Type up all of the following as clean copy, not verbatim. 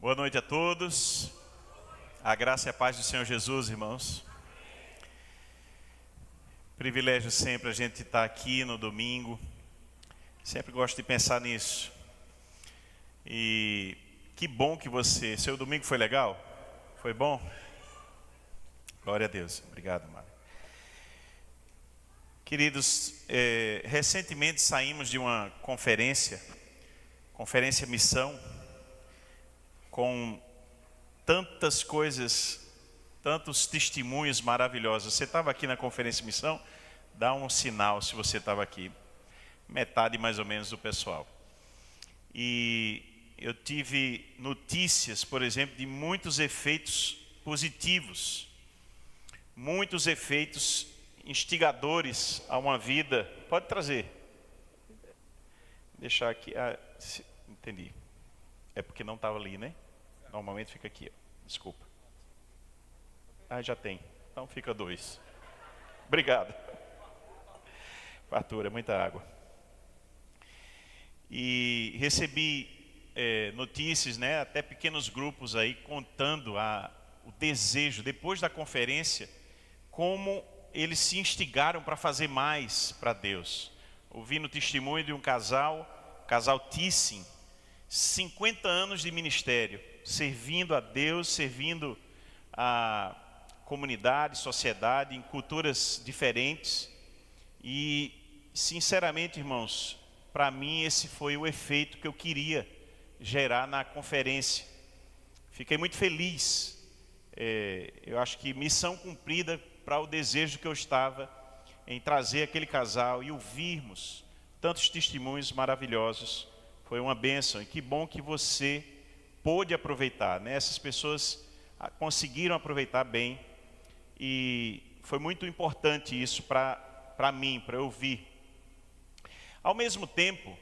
Boa noite a todos. A graça e a paz do Senhor Jesus, irmãos. Privilégio sempre a gente estar aqui no domingo. Sempre gosto de pensar nisso. E que bom que seu domingo foi legal? Foi bom? Glória a Deus. Obrigado, Mário. Queridos, recentemente saímos de uma conferência missão, com tantas coisas, tantos testemunhos maravilhosos. Você estava aqui na conferência missão? Dá um sinal se você estava aqui. Metade mais ou menos do pessoal. E eu tive notícias, por exemplo, de muitos efeitos positivos, muitos efeitos instigadores a uma vida. Pode trazer. Deixar aqui. Entendi. É porque não estava ali, né? Normalmente fica aqui. Desculpa. Já tem. Então fica 2. Obrigado. Fartura, muita água. E recebi notícias, né? Até pequenos grupos aí contando o desejo, depois da conferência, como eles se instigaram para fazer mais para Deus. Ouvindo o testemunho de um casal Tissin, 50 anos de ministério, servindo a Deus, servindo a comunidade, sociedade, em culturas diferentes. E, sinceramente, irmãos, para mim esse foi o efeito que eu queria gerar na conferência. Fiquei muito feliz. Eu acho que missão cumprida para o desejo que eu estava em trazer aquele casal e ouvirmos tantos testemunhos maravilhosos. Foi uma bênção, e que bom que você pôde aproveitar, né? Essas pessoas conseguiram aproveitar bem, e foi muito importante isso para mim, para eu ouvir. Ao mesmo tempo,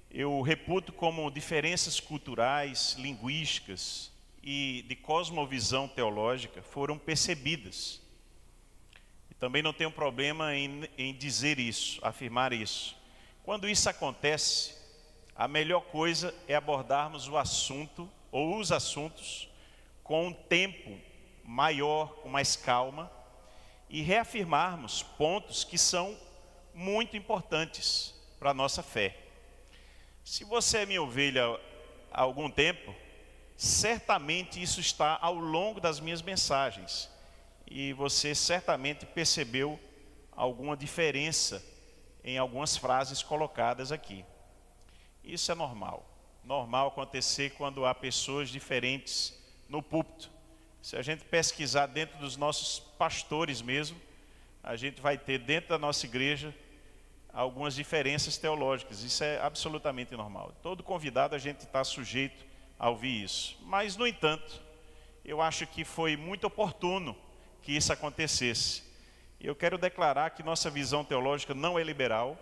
eu reputo como diferenças culturais, linguísticas e de cosmovisão teológica foram percebidas. E também não tenho problema em dizer isso, afirmar isso. Quando isso acontece, a melhor coisa é abordarmos o assunto ou os assuntos com um tempo maior, com mais calma, e reafirmarmos pontos que são muito importantes para a nossa fé. Se você é minha ovelha há algum tempo, certamente isso está ao longo das minhas mensagens, e você certamente percebeu alguma diferença em algumas frases colocadas aqui. Isso é normal acontecer quando há pessoas diferentes no púlpito. Se a gente pesquisar dentro dos nossos pastores mesmo, a gente vai ter dentro da nossa igreja algumas diferenças teológicas. Isso é absolutamente normal. Todo convidado a gente está sujeito a ouvir isso. Mas, no entanto, eu acho que foi muito oportuno que isso acontecesse. Eu quero declarar que nossa visão teológica não é liberal,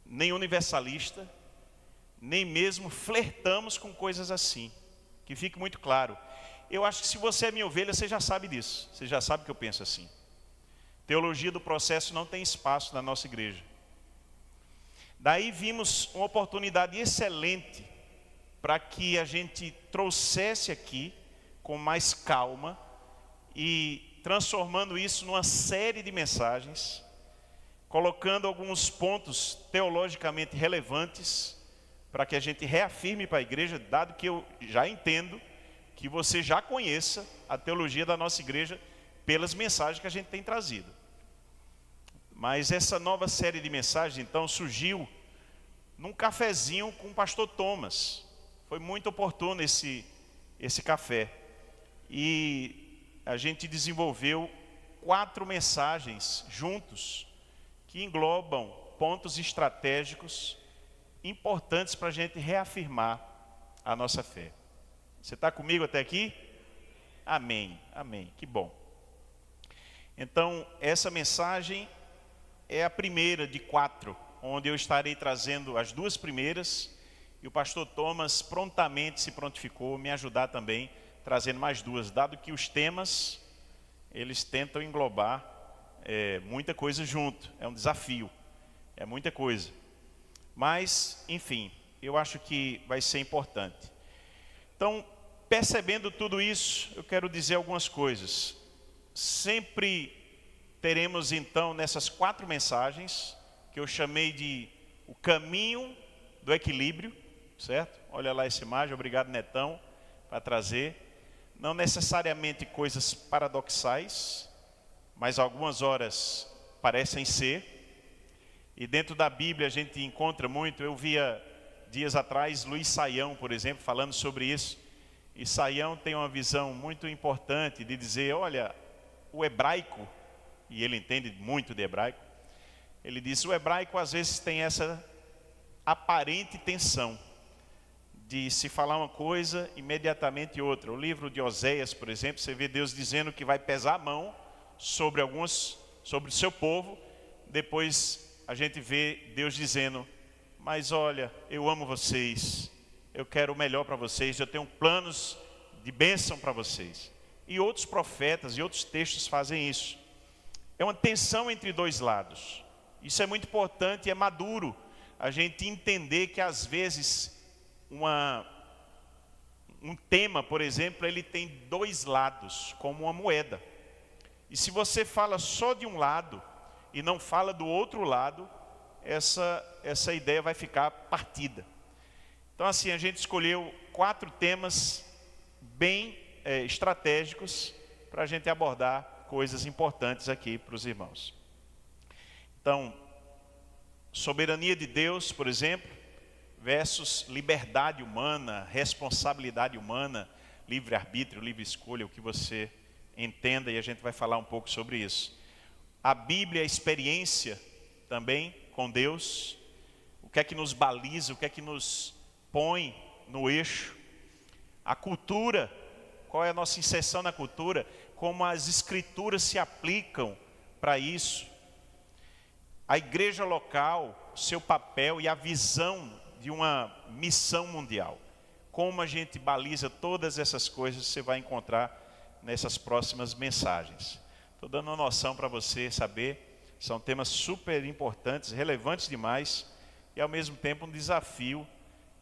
nem universalista, nem mesmo flertamos com coisas assim. Que fique muito claro. Eu acho que se você é minha ovelha, você já sabe disso. Você já sabe que eu penso assim. Teologia do processo não tem espaço na nossa igreja. Daí vimos uma oportunidade excelente para que a gente trouxesse aqui com mais calma e transformando isso numa série de mensagens, colocando alguns pontos teologicamente relevantes para que a gente reafirme para a igreja, dado que eu já entendo que você já conheça a teologia da nossa igreja pelas mensagens que a gente tem trazido. Mas essa nova série de mensagens, então, surgiu num cafezinho com o pastor Thomas. Foi muito oportuno esse café. E a gente desenvolveu 4 mensagens juntos, que englobam pontos estratégicos importantes para a gente reafirmar a nossa fé. Você está comigo até aqui? Amém, amém, que bom. Então, essa mensagem é a primeira de 4, onde eu estarei trazendo as 2 primeiras, e o pastor Thomas prontamente se prontificou me ajudar também, trazendo mais 2, dado que os temas, eles tentam englobar muita coisa junto, é um desafio, é muita coisa. Mas, enfim, eu acho que vai ser importante. Então, percebendo tudo isso, eu quero dizer algumas coisas. Sempre teremos então nessas 4 mensagens, que eu chamei de o caminho do equilíbrio, certo? Olha lá essa imagem, obrigado Netão, para trazer. Não necessariamente coisas paradoxais, mas algumas horas parecem ser. E dentro da Bíblia a gente encontra muito, eu via dias atrás Luiz Saião, por exemplo, falando sobre isso. E Saião tem uma visão muito importante de dizer, olha, o hebraico, e ele entende muito de hebraico, ele diz, o hebraico às vezes tem essa aparente tensão de se falar uma coisa, imediatamente outra. O livro de Oséias, por exemplo, você vê Deus dizendo que vai pesar a mão sobre sobre o seu povo, depois a gente vê Deus dizendo, mas olha, eu amo vocês, eu quero o melhor para vocês, eu tenho planos de bênção para vocês. E outros profetas e outros textos fazem isso. É uma tensão entre 2 lados. Isso é muito importante e é maduro a gente entender que às vezes um tema, por exemplo, ele tem 2 lados, como uma moeda. E se você fala só de um lado e não fala do outro lado, essa ideia vai ficar partida. Então assim, a gente escolheu 4 temas bem estratégicos para a gente abordar coisas importantes aqui para os irmãos. Então, soberania de Deus, por exemplo, versus liberdade humana, responsabilidade humana, livre-arbítrio, livre escolha, o que você entenda, e a gente vai falar um pouco sobre isso. A Bíblia, a experiência também com Deus, o que é que nos baliza, o que é que nos põe no eixo. A cultura, qual é a nossa inserção na cultura, como as escrituras se aplicam para isso. A igreja local, seu papel e a visão de uma missão mundial. Como a gente baliza todas essas coisas, você vai encontrar nessas próximas mensagens. Estou dando uma noção para você saber, são temas super importantes, relevantes demais, e ao mesmo tempo um desafio,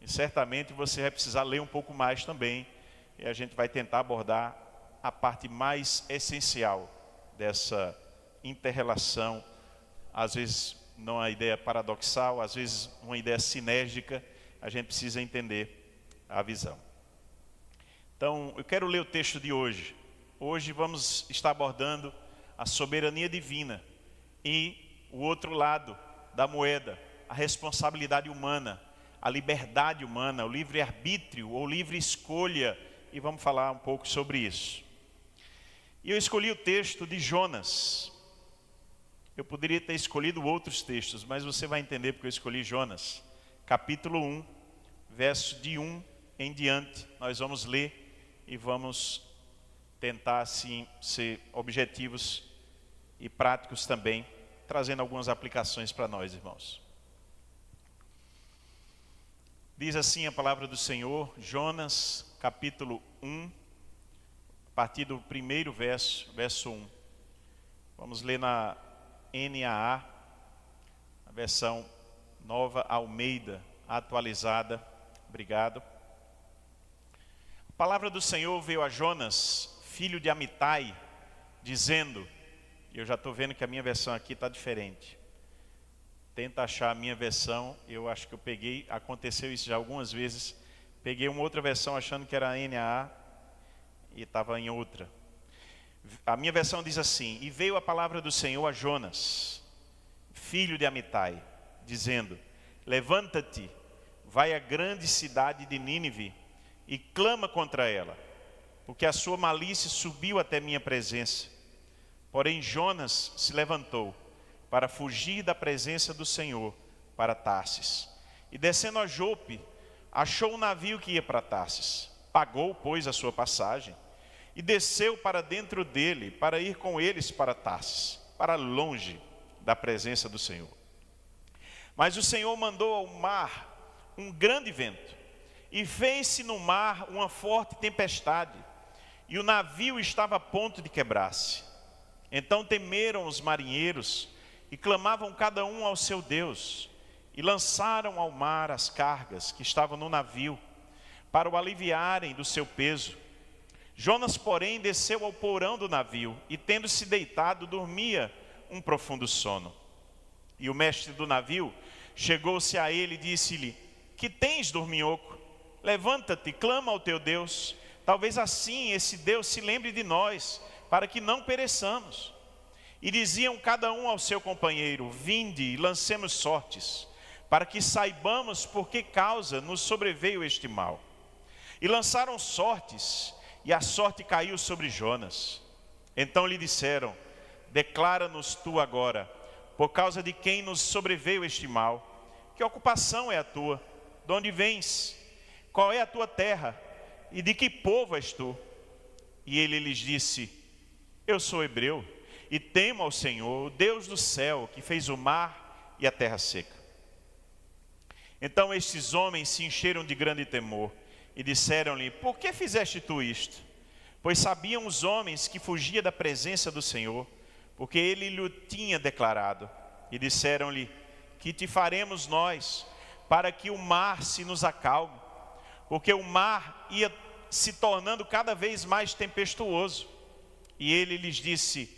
e certamente você vai precisar ler um pouco mais também, e a gente vai tentar abordar a parte mais essencial dessa inter-relação, às vezes não uma ideia paradoxal, às vezes uma ideia sinérgica, a gente precisa entender a visão. Então, eu quero ler o texto de hoje. Hoje vamos estar abordando a soberania divina e o outro lado da moeda, a responsabilidade humana, a liberdade humana, o livre-arbítrio ou livre escolha, e vamos falar um pouco sobre isso. E eu escolhi o texto de Jonas. Eu poderia ter escolhido outros textos, mas você vai entender porque eu escolhi Jonas. Capítulo 1, verso de 1 em diante. Nós vamos ler e vamos tentar, assim, ser objetivos e práticos também, trazendo algumas aplicações para nós, irmãos. Diz assim a palavra do Senhor, Jonas, capítulo 1, a partir do primeiro verso 1. Vamos ler na NAA, a versão Nova Almeida, atualizada. Obrigado. A palavra do Senhor veio a Jonas, filho de Amitai, dizendo, e eu já estou vendo que a minha versão aqui está diferente. Tenta achar a minha versão, eu acho que eu peguei, aconteceu isso já algumas vezes, peguei uma outra versão achando que era a NAA e estava em outra. A minha versão diz assim, e veio a palavra do Senhor a Jonas, filho de Amitai, dizendo, levanta-te, vai à grande cidade de Nínive e clama contra ela, porque a sua malícia subiu até minha presença. Porém Jonas se levantou para fugir da presença do Senhor para Tarsis. E descendo a Jope, achou um navio que ia para Tarsis. Pagou, pois, a sua passagem e desceu para dentro dele, para ir com eles para Tarsis, para longe da presença do Senhor. Mas o Senhor mandou ao mar um grande vento, e fez-se no mar uma forte tempestade, e o navio estava a ponto de quebrar-se. Então temeram os marinheiros, e clamavam cada um ao seu Deus, e lançaram ao mar as cargas que estavam no navio, para o aliviarem do seu peso. Jonas, porém, desceu ao porão do navio e, tendo-se deitado, dormia um profundo sono. E o mestre do navio chegou-se a ele e disse-lhe: que tens, dorminhoco? Levanta-te, clama ao teu Deus. Talvez assim esse Deus se lembre de nós, para que não pereçamos. E diziam cada um ao seu companheiro: vinde e lancemos sortes, para que saibamos por que causa nos sobreveio este mal. E lançaram sortes, e a sorte caiu sobre Jonas. Então lhe disseram: declara-nos tu agora, por causa de quem nos sobreveio este mal. Que ocupação é a tua? De onde vens? Qual é a tua terra? E de que povo és tu? E ele lhes disse: eu sou hebreu, e temo ao Senhor, o Deus do céu, que fez o mar e a terra seca. Então estes homens se encheram de grande temor, e disseram-lhe: por que fizeste tu isto? Pois sabiam os homens que fugia da presença do Senhor, porque ele lhe tinha declarado. E disseram-lhe: que te faremos nós, para que o mar se nos acalme? Porque o mar ia se tornando cada vez mais tempestuoso. E ele lhes disse: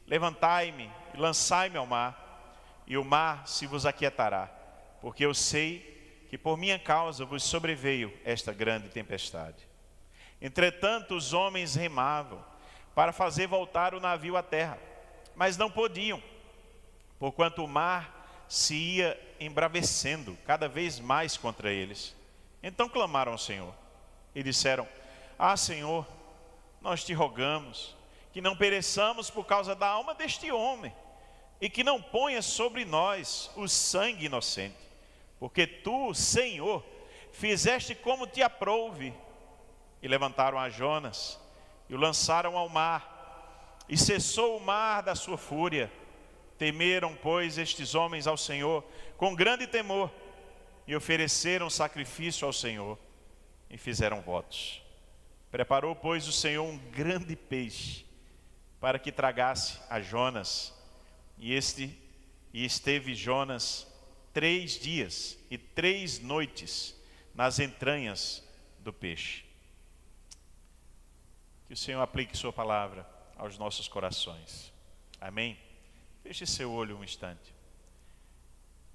levantai-me e lançai-me ao mar, e o mar se vos aquietará, porque eu sei que por minha causa vos sobreveio esta grande tempestade. Entretanto, os homens remavam para fazer voltar o navio à terra, mas não podiam, porquanto o mar se ia embravecendo cada vez mais contra eles. Então clamaram ao Senhor e disseram: ah, Senhor, nós te rogamos que não pereçamos por causa da alma deste homem, e que não ponhas sobre nós o sangue inocente, porque tu, Senhor, fizeste como te aprouve. E levantaram a Jonas e o lançaram ao mar, e cessou o mar da sua fúria. Temeram, pois, estes homens ao Senhor com grande temor, e ofereceram sacrifício ao Senhor, e fizeram votos. Preparou, pois, o Senhor um grande peixe, para que tragasse a Jonas, e esteve Jonas 3 dias e 3 noites nas entranhas do peixe. Que o Senhor aplique sua palavra aos nossos corações. Amém? Feche seu olho um instante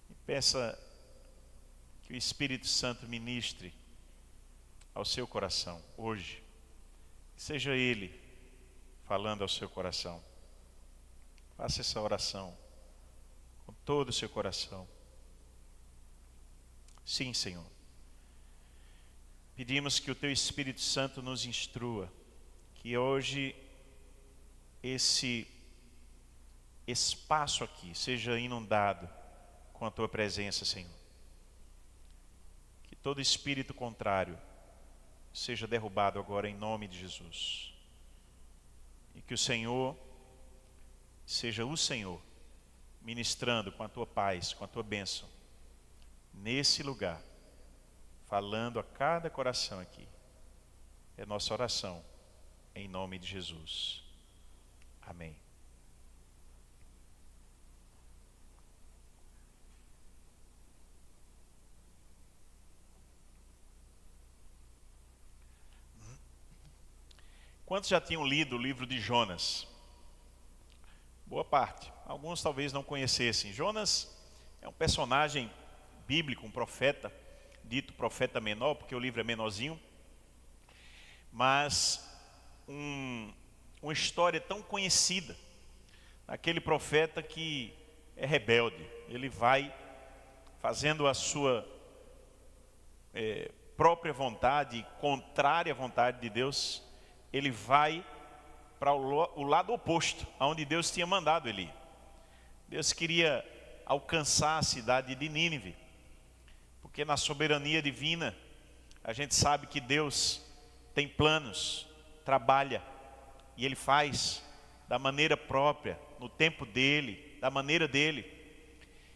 e peça que o Espírito Santo ministre ao seu coração hoje. Seja Ele falando ao seu coração. Faça essa oração com todo o seu coração. Sim, Senhor. Pedimos que o Teu Espírito Santo nos instrua, que hoje esse espaço aqui seja inundado com a Tua presença, Senhor. Que todo espírito contrário seja derrubado agora em nome de Jesus. E que o Senhor seja o Senhor ministrando com a Tua paz, com a Tua bênção, nesse lugar, falando a cada coração aqui. É nossa oração, em nome de Jesus. Amém. Quantos já tinham lido o livro de Jonas? Boa parte. Alguns talvez não conhecessem. Jonas é um personagem bíblico, um profeta, dito profeta menor, porque o livro é menorzinho. Mas uma história tão conhecida. Aquele profeta que é rebelde. Ele vai fazendo a sua própria vontade, contrária à vontade de Deus. Ele vai para o lado oposto, aonde Deus tinha mandado ele ir. Deus queria alcançar a cidade de Nínive, porque na soberania divina, a gente sabe que Deus tem planos, trabalha, e Ele faz da maneira própria, no tempo dEle, da maneira dEle.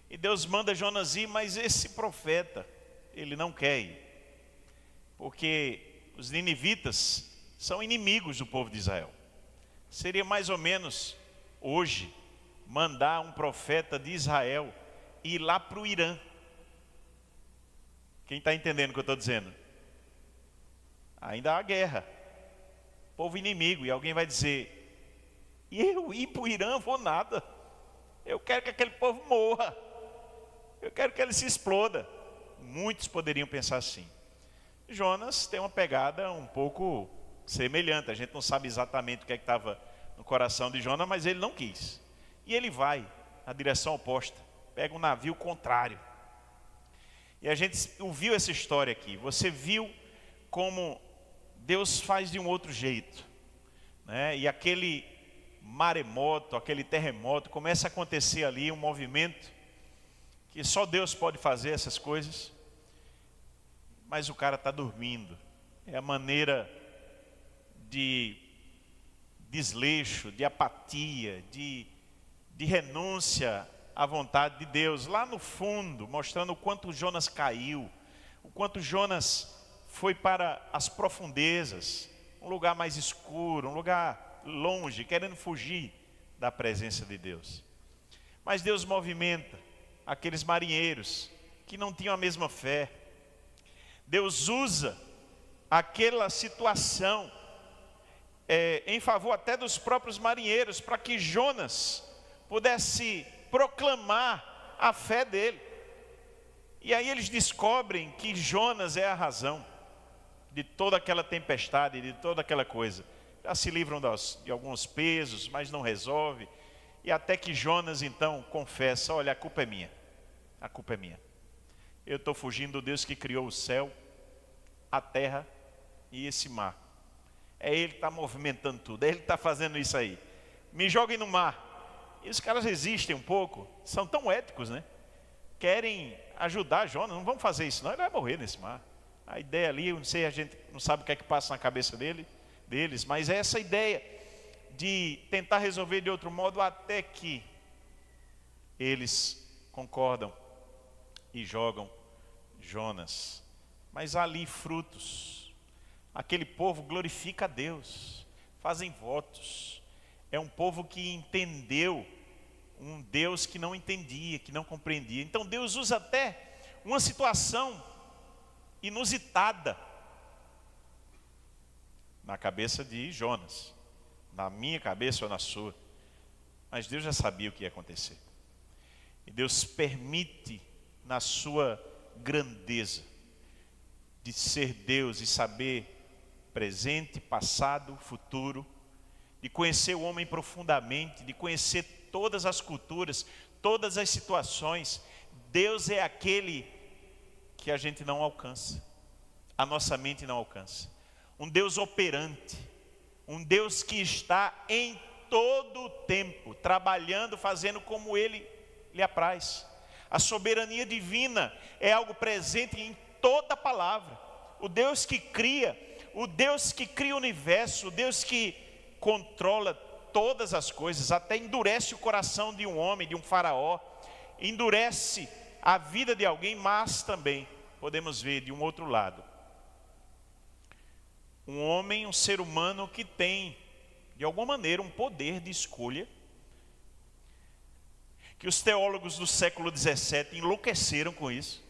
E Deus manda Jonas ir, mas esse profeta, ele não quer ir, porque os ninivitas são inimigos do povo de Israel. Seria mais ou menos hoje mandar um profeta de Israel ir lá para o Irã. Quem está entendendo o que eu estou dizendo? Ainda há guerra, povo inimigo, e alguém vai dizer: e eu ir para o Irã vou nada, eu quero que aquele povo morra, eu quero que ele se exploda. Muitos poderiam pensar assim. Jonas tem uma pegada um pouco semelhante, a gente não sabe exatamente o que é que estava no coração de Jonas, mas ele não quis. E ele vai na direção oposta, pega um navio contrário. E a gente ouviu essa história aqui, você viu como Deus faz de um outro jeito, né? E aquele maremoto, aquele terremoto, começa a acontecer ali um movimento que só Deus pode fazer essas coisas, mas o cara está dormindo. É a maneira de desleixo, de apatia, de renúncia à vontade de Deus, lá no fundo, mostrando o quanto Jonas caiu, o quanto Jonas foi para as profundezas, um lugar mais escuro, um lugar longe, querendo fugir da presença de Deus. Mas Deus movimenta aqueles marinheiros que não tinham a mesma fé. Deus usa aquela situação em favor até dos próprios marinheiros, para que Jonas pudesse proclamar a fé dele. E aí eles descobrem que Jonas é a razão de toda aquela tempestade, de toda aquela coisa. Já se livram de alguns pesos, mas não resolve. E até que Jonas então confessa: olha, a culpa é minha. A culpa é minha. Eu estou fugindo do Deus que criou o céu, a terra e esse mar. É Ele que está movimentando tudo, é Ele que está fazendo isso aí. Me joguem no mar. E os caras resistem um pouco, são tão éticos, né? Querem ajudar Jonas, não vamos fazer isso não, ele vai morrer nesse mar. A ideia ali, eu não sei, a gente não sabe o que é que passa na cabeça deles, mas é essa ideia de tentar resolver de outro modo, até que eles concordam e jogam Jonas. Mas há ali frutos. Aquele povo glorifica a Deus, fazem votos. É um povo que entendeu um Deus que não entendia, que não compreendia. Então Deus usa até uma situação inusitada na cabeça de Jonas, na minha cabeça ou na sua. Mas Deus já sabia o que ia acontecer. E Deus permite, na sua grandeza de ser Deus e saber presente, passado, futuro, de conhecer o homem profundamente, de conhecer todas as culturas, todas as situações. Deus é aquele que a gente não alcança, a nossa mente não alcança. Um Deus operante, um Deus que está em todo o tempo, trabalhando, fazendo como Ele lhe apraz. A soberania divina é algo presente em toda a palavra. O Deus que cria, o Deus que cria o universo, o Deus que controla todas as coisas, até endurece o coração de um homem, de um faraó, endurece a vida de alguém, mas também podemos ver de um outro lado, um homem, um ser humano que tem, de alguma maneira, um poder de escolha, que os teólogos do século XVII enlouqueceram com isso,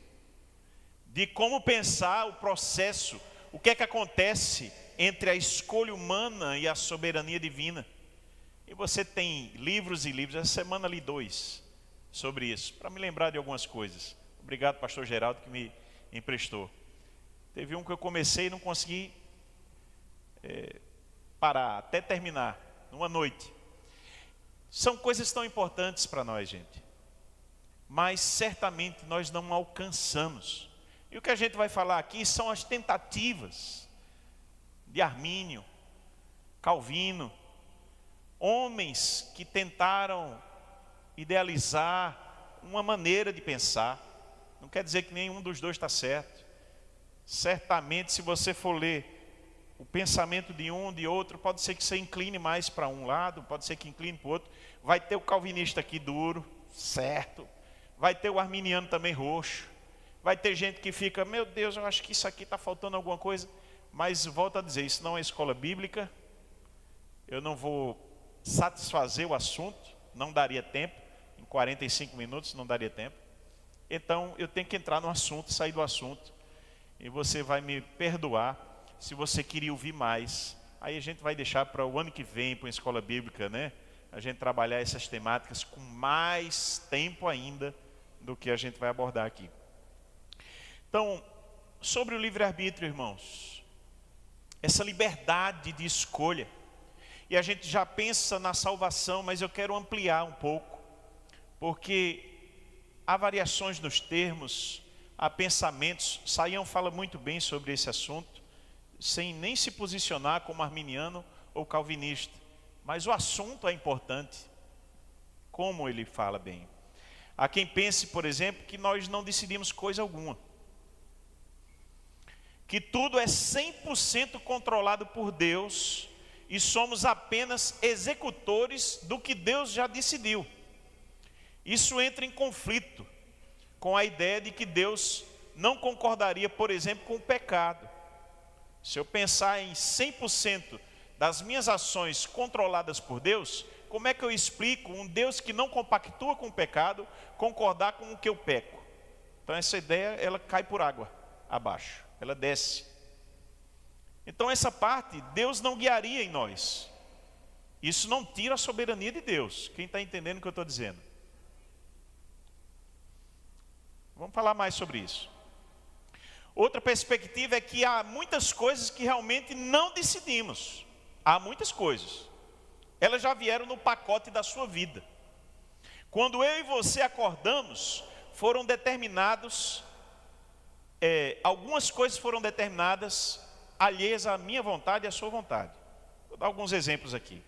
de como pensar o processo, o que é que acontece entre a escolha humana e a soberania divina. E você tem livros e livros, essa semana li 2 sobre isso, para me lembrar de algumas coisas. Obrigado, pastor Geraldo, que me emprestou. Teve um que eu comecei e não consegui parar, até terminar, numa noite. São coisas tão importantes para nós, gente, mas certamente nós não alcançamos. E o que a gente vai falar aqui são as tentativas de Armínio, Calvino, homens que tentaram idealizar uma maneira de pensar. Não quer dizer que nenhum dos dois está certo. Certamente, se você for ler o pensamento de um, de outro, pode ser que você incline mais para um lado, pode ser que incline para o outro. Vai ter o calvinista aqui duro, certo. Vai ter o arminiano também roxo. Vai ter gente que fica: meu Deus, eu acho que isso aqui está faltando alguma coisa. Mas volto a dizer, isso não é escola bíblica. Eu não vou satisfazer o assunto, não daria tempo. Em 45 minutos não daria tempo. Então eu tenho que entrar no assunto, sair do assunto. E você vai me perdoar, Se você queria ouvir mais, aí a gente vai deixar para o ano que vem, para a escola bíblica, né? A gente trabalhar essas temáticas com mais tempo ainda do que a gente vai abordar aqui. Então, sobre o livre-arbítrio, irmãos, essa liberdade de escolha, e a gente já pensa na salvação, mas eu quero ampliar um pouco, porque há variações nos termos, há pensamentos. Saião fala muito bem sobre esse assunto, sem nem se posicionar como arminiano ou calvinista, mas o assunto é importante, como ele fala bem. Há quem pense, por exemplo, que nós não decidimos coisa alguma, que tudo é 100% controlado por Deus e somos apenas executores do que Deus já decidiu. Isso entra em conflito com a ideia de que Deus não concordaria, por exemplo, com o pecado. Se eu pensar em 100% das minhas ações controladas por Deus, como é que eu explico um Deus que não compactua com o pecado, concordar com o que eu peco? Então essa ideia, ela cai por água abaixo, ela desce. Então essa parte, Deus não guiaria em nós. Isso não tira a soberania de Deus. Quem está entendendo o que eu estou dizendo? Vamos falar mais sobre isso. Outra perspectiva é que há muitas coisas que realmente não decidimos. Há muitas coisas. Elas já vieram no pacote da sua vida. Quando eu e você acordamos, foram determinados, algumas coisas foram determinadas alheias à minha vontade e à sua vontade. Vou dar alguns exemplos aqui.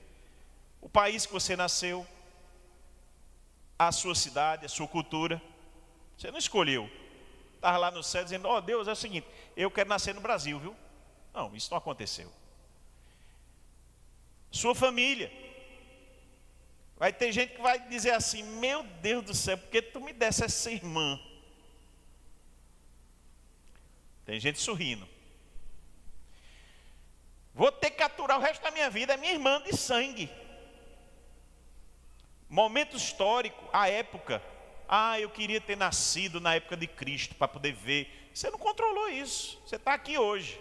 O país que você nasceu, a sua cidade, a sua cultura. Você não escolheu. Estava lá no céu dizendo, ó Deus, é o seguinte, eu quero nascer no Brasil, viu? Não, isso não aconteceu. Sua família. Vai ter gente que vai dizer assim, meu Deus do céu, por que tu me desse essa irmã? Tem gente sorrindo. Vou ter que aturar o resto da minha vida, é minha irmã de sangue. Momento histórico, a época. Eu queria ter nascido na época de Cristo para poder ver. Você não controlou isso, você está aqui hoje.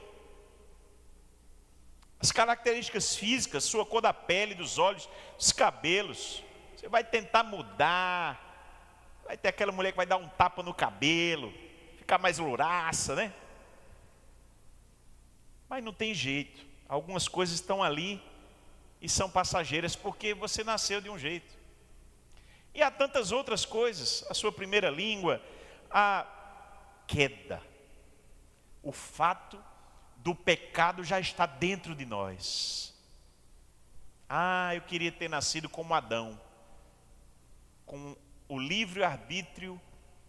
As características físicas, sua cor da pele, dos olhos, os cabelos. Você vai tentar mudar. Vai ter aquela mulher que vai dar um tapa no cabelo, ficar mais louraça, né? Mas não tem jeito. Algumas coisas estão ali e são passageiras porque você nasceu de um jeito. E há tantas outras coisas, a sua primeira língua, a queda. O fato do pecado já está dentro de nós. Eu queria ter nascido como Adão, com o livre-arbítrio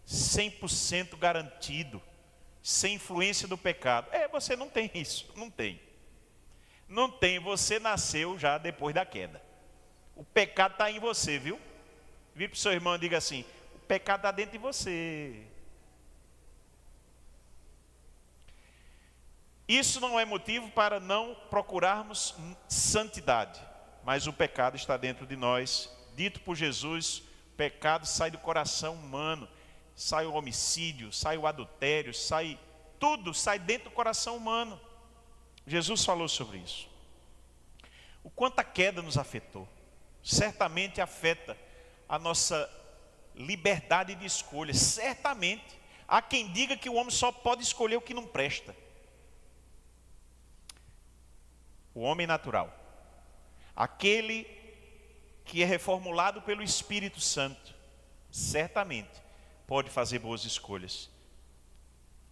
100% garantido, sem influência do pecado. Você não tem isso, não tem. Não tem, você nasceu já depois da queda. O pecado está em você, viu? Vire para o seu irmão e diga assim, o pecado está dentro de você. Isso não é motivo para não procurarmos santidade, mas o pecado está dentro de nós. Dito por Jesus, o pecado sai do coração humano, sai o homicídio, sai o adultério, tudo sai dentro do coração humano. Jesus falou sobre isso. O quanto a queda nos afetou. Certamente afeta a nossa liberdade de escolha. Certamente. Há quem diga que o homem só pode escolher o que não presta. O homem natural. Aquele que é reformulado pelo Espírito Santo. Certamente pode fazer boas escolhas.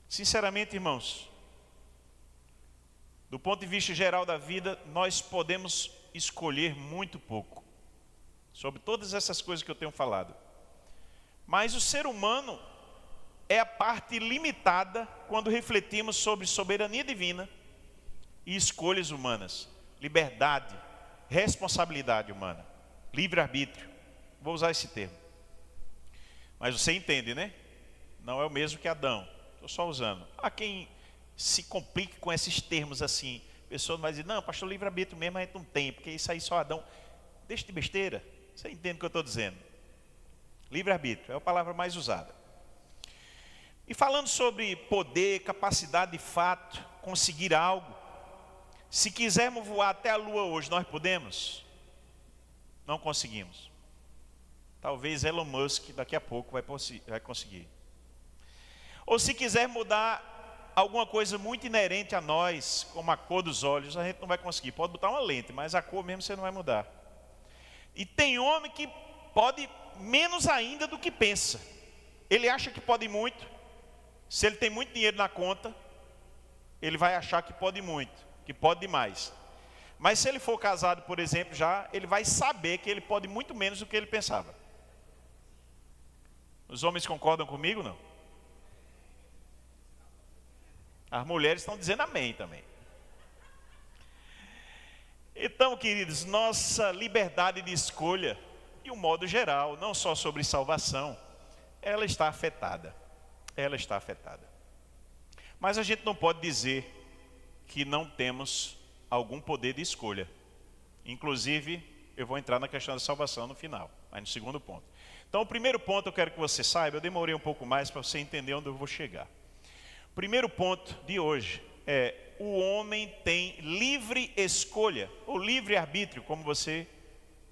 Sinceramente, irmãos, do ponto de vista geral da vida, nós podemos escolher muito pouco sobre todas essas coisas que eu tenho falado. Mas o ser humano é a parte limitada quando refletimos sobre soberania divina e escolhas humanas, liberdade, responsabilidade humana, livre-arbítrio. Vou usar esse termo. Mas você entende, né? Não é o mesmo que Adão. Estou só usando. Há quem se complique com esses termos assim. A pessoa não vai dizer, não, pastor, livre-arbítrio mesmo a gente não tem, porque isso aí só Adão. Deixa de besteira. Você entende o que eu estou dizendo? Livre-arbítrio é a palavra mais usada. E falando sobre poder, capacidade de fato, conseguir algo, Se quisermos voar até a lua hoje, nós podemos? Não conseguimos. Talvez Elon Musk daqui a pouco vai conseguir. Ou se quiser mudar alguma coisa muito inerente a nós, como a cor dos olhos, a gente não vai conseguir. Pode botar uma lente, mas a cor mesmo você não vai mudar. E tem homem que pode menos ainda do que pensa. Ele acha que pode muito. Se ele tem muito dinheiro na conta, ele vai achar que pode muito, que pode demais. Mas se ele for casado, por exemplo, já, ele vai saber que ele pode muito menos do que ele pensava. Os homens concordam comigo, não? As mulheres estão dizendo amém também. Então, queridos, nossa liberdade de escolha, de um modo geral, não só sobre salvação, ela está afetada. Ela está afetada. Mas a gente não pode dizer que não temos algum poder de escolha. Inclusive, eu vou entrar na questão da salvação no final, mas no segundo ponto. Então, o primeiro ponto eu quero que você saiba, eu demorei um pouco mais para você entender onde eu vou chegar. O primeiro ponto de hoje é: o homem tem livre escolha, ou livre arbítrio, como você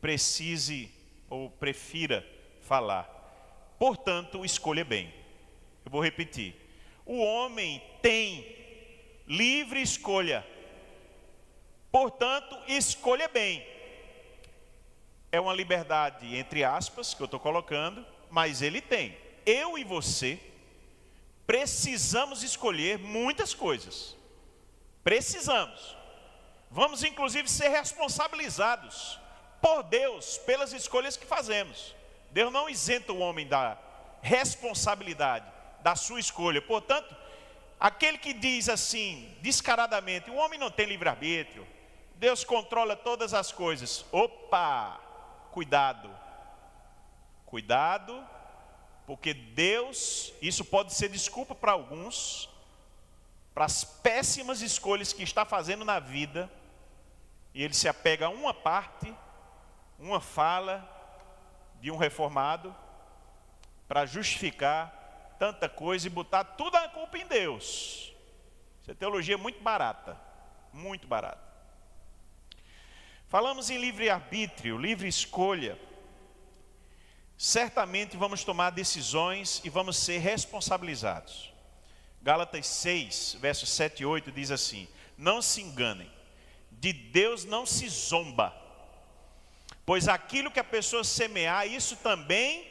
precise ou prefira falar. Portanto, escolha bem. Eu vou repetir. O homem tem livre escolha. Portanto, escolha bem. É uma liberdade, entre aspas, que eu estou colocando, mas ele tem. Eu e você precisamos escolher muitas coisas. Precisamos. Vamos inclusive ser responsabilizados por Deus pelas escolhas que fazemos. Deus não isenta o homem da responsabilidade da sua escolha. Portanto, aquele que diz assim, descaradamente, o homem não tem livre-arbítrio, Deus controla todas as coisas. Opa! Cuidado. Cuidado, porque Deus, isso pode ser desculpa para alguns, para as péssimas escolhas que está fazendo na vida, e ele se apega a uma parte, uma fala de um reformado, para justificar tanta coisa e botar tudo a culpa em Deus. Isso é teologia muito barata, muito barata. Falamos em livre-arbítrio, livre escolha. Certamente vamos tomar decisões e vamos ser responsabilizados. Gálatas 6, versos 7 e 8 diz assim: não se enganem, de Deus não se zomba, pois aquilo que a pessoa semear, isso também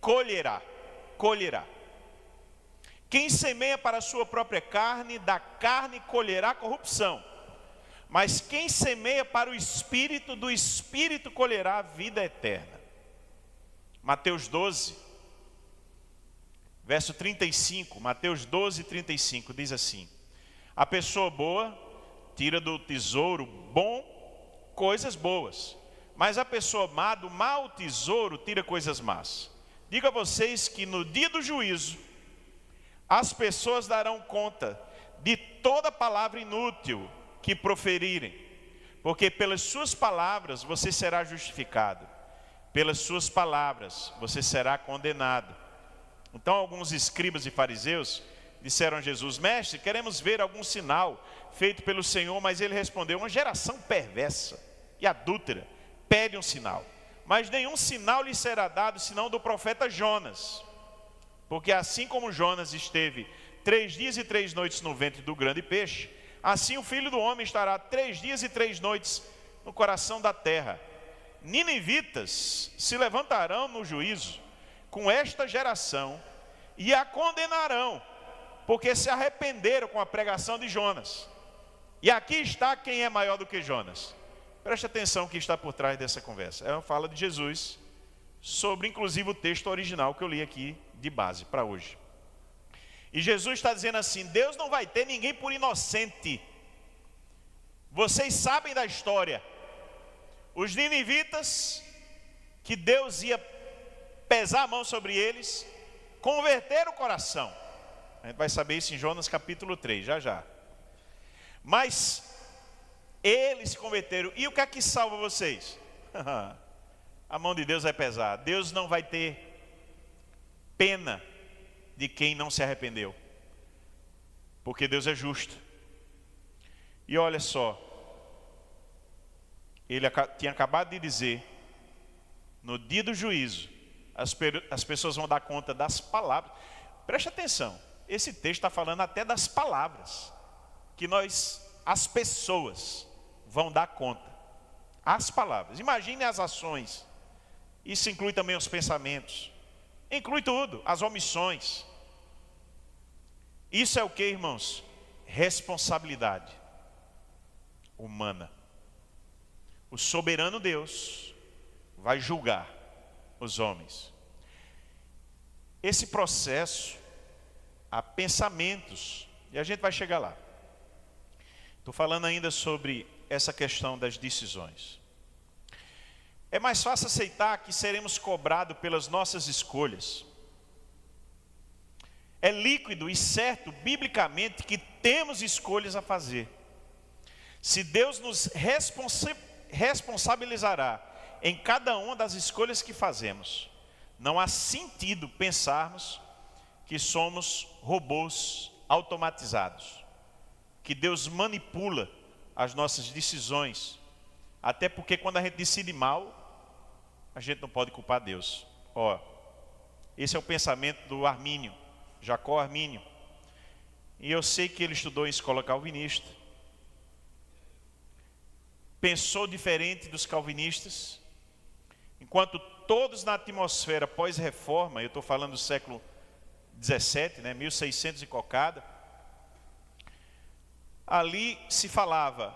colherá. Quem semeia para a sua própria carne, da carne colherá corrupção. Mas quem semeia para o Espírito, do Espírito colherá a vida eterna. Mateus 12, verso 35, Mateus 12, 35, diz assim: a pessoa boa tira do tesouro bom coisas boas, mas a pessoa má do mau tesouro tira coisas más. Digo a vocês que no dia do juízo, as pessoas darão conta de toda palavra inútil que proferirem, porque pelas suas palavras você será justificado, pelas suas palavras você será condenado. Então alguns escribas e fariseus disseram a Jesus: mestre, queremos ver algum sinal feito pelo Senhor. Mas ele respondeu: uma geração perversa e adúltera pede um sinal, mas nenhum sinal lhe será dado senão do profeta Jonas. Porque assim como Jonas esteve 3 dias e 3 noites no ventre do grande peixe, assim o Filho do Homem estará 3 dias e 3 noites no coração da terra. Ninivitas se levantarão no juízo com esta geração e a condenarão, porque se arrependeram com a pregação de Jonas. E aqui está quem é maior do que Jonas. Preste atenção que está por trás dessa conversa. É uma fala de Jesus sobre inclusive o texto original que eu li aqui de base para hoje. E Jesus está dizendo assim: Deus não vai ter ninguém por inocente. Vocês sabem da história. Os ninivitas, que Deus ia pesar a mão sobre eles, converteram o coração. A gente vai saber isso em Jonas capítulo 3, já. Mas eles se converteram. E o que é que salva vocês? A mão de Deus vai pesar. Deus não vai ter pena de quem não se arrependeu, porque Deus é justo. E olha só, ele tinha acabado de dizer, no dia do juízo, as pessoas vão dar conta das palavras. Preste atenção, esse texto está falando até das palavras, que as pessoas vão dar conta. As palavras, imagine as ações, isso inclui também os pensamentos, inclui tudo, as omissões. Isso é o que, irmãos? Responsabilidade humana. O soberano Deus vai julgar os homens. Esse processo, há pensamentos, e a gente vai chegar lá. Estou falando ainda sobre essa questão das decisões. É mais fácil aceitar que seremos cobrados pelas nossas escolhas. É líquido e certo, biblicamente, que temos escolhas a fazer. Se Deus nos responsabilizará em cada uma das escolhas que fazemos, não há sentido pensarmos que somos robôs automatizados, que Deus manipula as nossas decisões, até porque quando a gente decide mal, a gente não pode culpar Deus. Esse é o pensamento do Armínio, Jacó Armínio, e eu sei que ele estudou em escola calvinista, pensou diferente dos calvinistas, enquanto todos na atmosfera pós-reforma, eu estou falando do século 17, 1600 e cocada, ali se falava,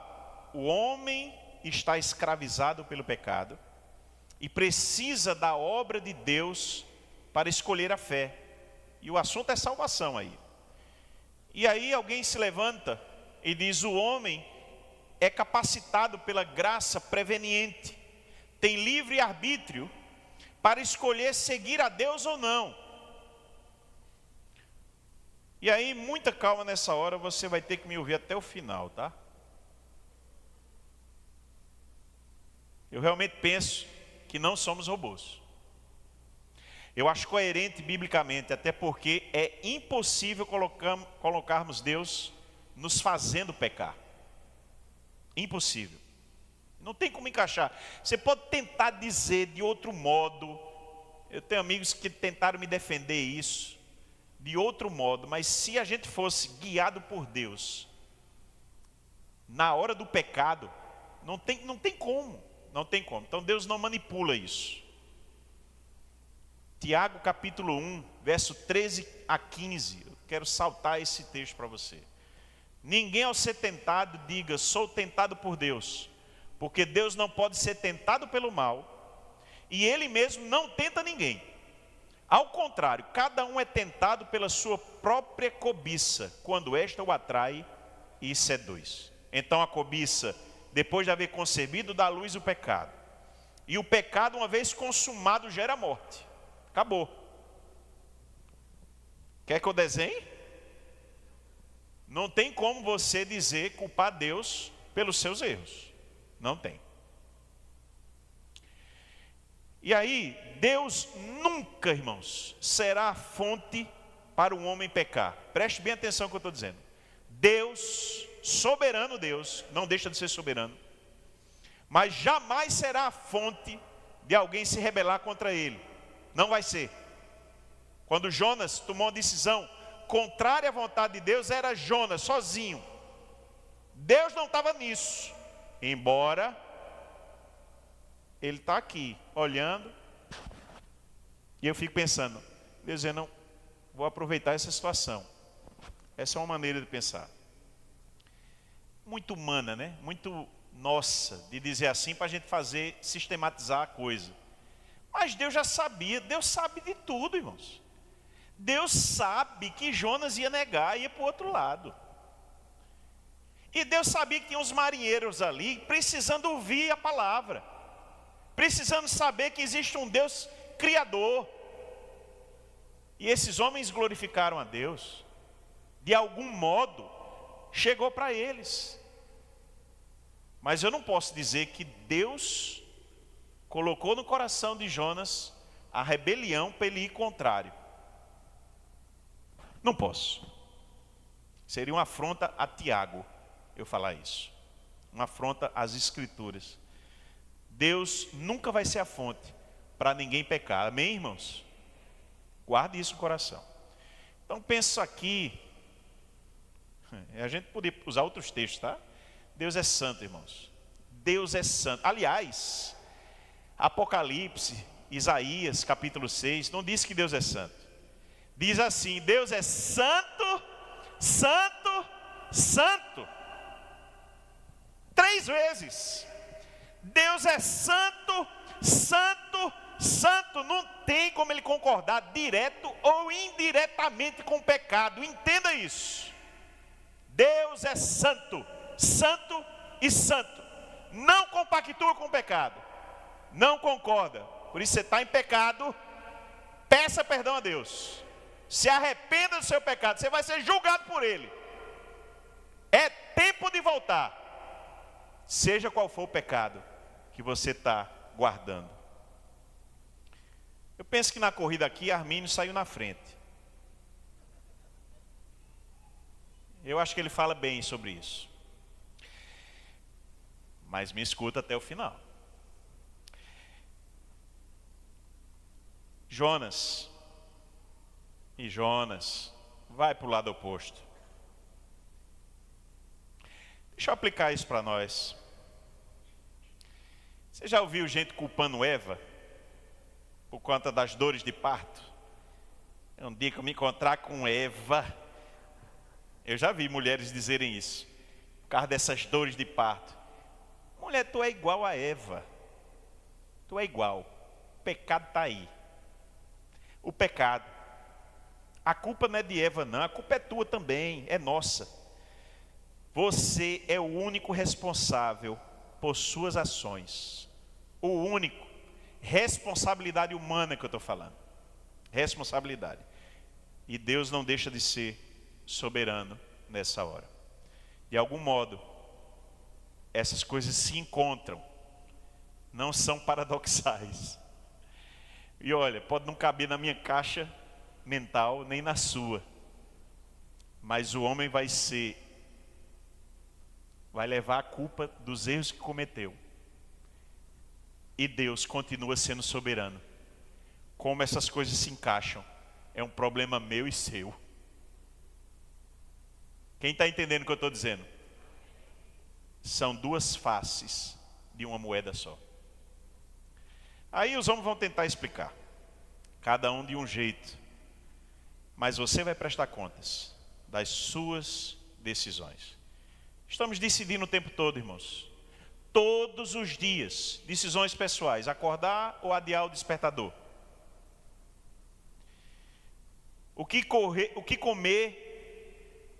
o homem está escravizado pelo pecado e precisa da obra de Deus para escolher a fé. E o assunto é salvação aí. E aí alguém se levanta e diz, o homem é capacitado pela graça preveniente, tem livre arbítrio para escolher seguir a Deus ou não. E aí, muita calma nessa hora, você vai ter que me ouvir até o final, tá? Eu realmente penso que não somos robôs. Eu acho coerente biblicamente, até porque é impossível colocarmos Deus nos fazendo pecar. Impossível. Não tem como encaixar. Você pode tentar dizer de outro modo. Eu tenho amigos que tentaram me defender isso de outro modo, mas se a gente fosse guiado por Deus na hora do pecado, não tem como. Então Deus não manipula isso. Tiago capítulo 1, verso 13 a 15. Eu quero saltar esse texto para você. Ninguém ao ser tentado diga, sou tentado por Deus, porque Deus não pode ser tentado pelo mal, e Ele mesmo não tenta ninguém. Ao contrário, cada um é tentado pela sua própria cobiça, quando esta o atrai e seduz. Então a cobiça, depois de haver concebido, dá à luz o pecado. E o pecado, uma vez consumado, gera morte. Acabou. Quer que eu desenhe? Não tem como você dizer, culpar Deus pelos seus erros. Não tem. E aí, Deus nunca, irmãos, será a fonte para o homem pecar. Preste bem atenção no que eu estou dizendo. Deus, soberano Deus, não deixa de ser soberano, mas jamais será a fonte de alguém se rebelar contra Ele. Não vai ser. Quando Jonas tomou uma decisão contrária à vontade de Deus, era Jonas sozinho. Deus não estava nisso, embora Ele está aqui, olhando, e eu fico pensando, Deus, eu não vou aproveitar essa situação. Essa é uma maneira de pensar. Muito humana, né? Muito nossa, de dizer assim, para a gente sistematizar a coisa. Mas Deus já sabia, Deus sabe de tudo, irmãos. Deus sabe que Jonas ia negar e ia para o outro lado. E Deus sabia que tinha uns marinheiros ali, precisando ouvir a palavra, precisando saber que existe um Deus criador. E esses homens glorificaram a Deus. De algum modo, chegou para eles. Mas eu não posso dizer que Deus colocou no coração de Jonas a rebelião para ele ir contrário. Não posso. Seria uma afronta a Tiago. eu falar isso. Uma afronta às Escrituras. Deus nunca vai ser a fonte para ninguém pecar. Amém, irmãos? Guarde isso no coração. Então pensa aqui. A gente poderia usar outros textos, tá? Deus é santo, irmãos. Deus é santo. Aliás, Apocalipse, Isaías, capítulo 6, não diz que Deus é santo. Diz assim: Deus é santo, santo, santo. 3 vezes. Deus é santo, santo, santo. Não tem como ele concordar direto ou indiretamente com o pecado. Entenda isso. Deus é santo, santo e santo. Não compactua com o pecado. Não concorda. Por isso você está em pecado. Peça perdão a Deus. Se arrependa do seu pecado. Você vai ser julgado por ele. É tempo de voltar. Seja qual for o pecado que você está guardando. Eu penso que na corrida aqui, Armínio saiu na frente. Eu acho que ele fala bem sobre isso. Mas me escuta até o final. Jonas. E Jonas vai para o lado oposto. Deixa eu aplicar isso para nós. Você já ouviu gente culpando Eva por conta das dores de parto? Um dia que eu me encontrar com Eva, eu já vi mulheres dizerem isso, por causa dessas dores de parto. Mulher, tu é igual a Eva. Tu é igual. O pecado está aí. O pecado. A culpa não é de Eva, não. A culpa é tua também, é nossa. Você é o único responsável por suas ações. O único. Responsabilidade humana que eu estou falando. Responsabilidade. E Deus não deixa de ser soberano nessa hora. De algum modo, essas coisas se encontram. Não são paradoxais. E olha, pode não caber na minha caixa mental, nem na sua. Mas o homem vai levar a culpa dos erros que cometeu. E Deus continua sendo soberano. Como essas coisas se encaixam, é um problema meu e seu. Quem está entendendo o que eu estou dizendo? São 2 faces de uma moeda só. Aí os homens vão tentar explicar. Cada um de um jeito. Mas você vai prestar contas das suas decisões. Estamos decidindo o tempo todo, irmãos. Todos os dias, decisões pessoais, acordar ou adiar o despertador. O que comer,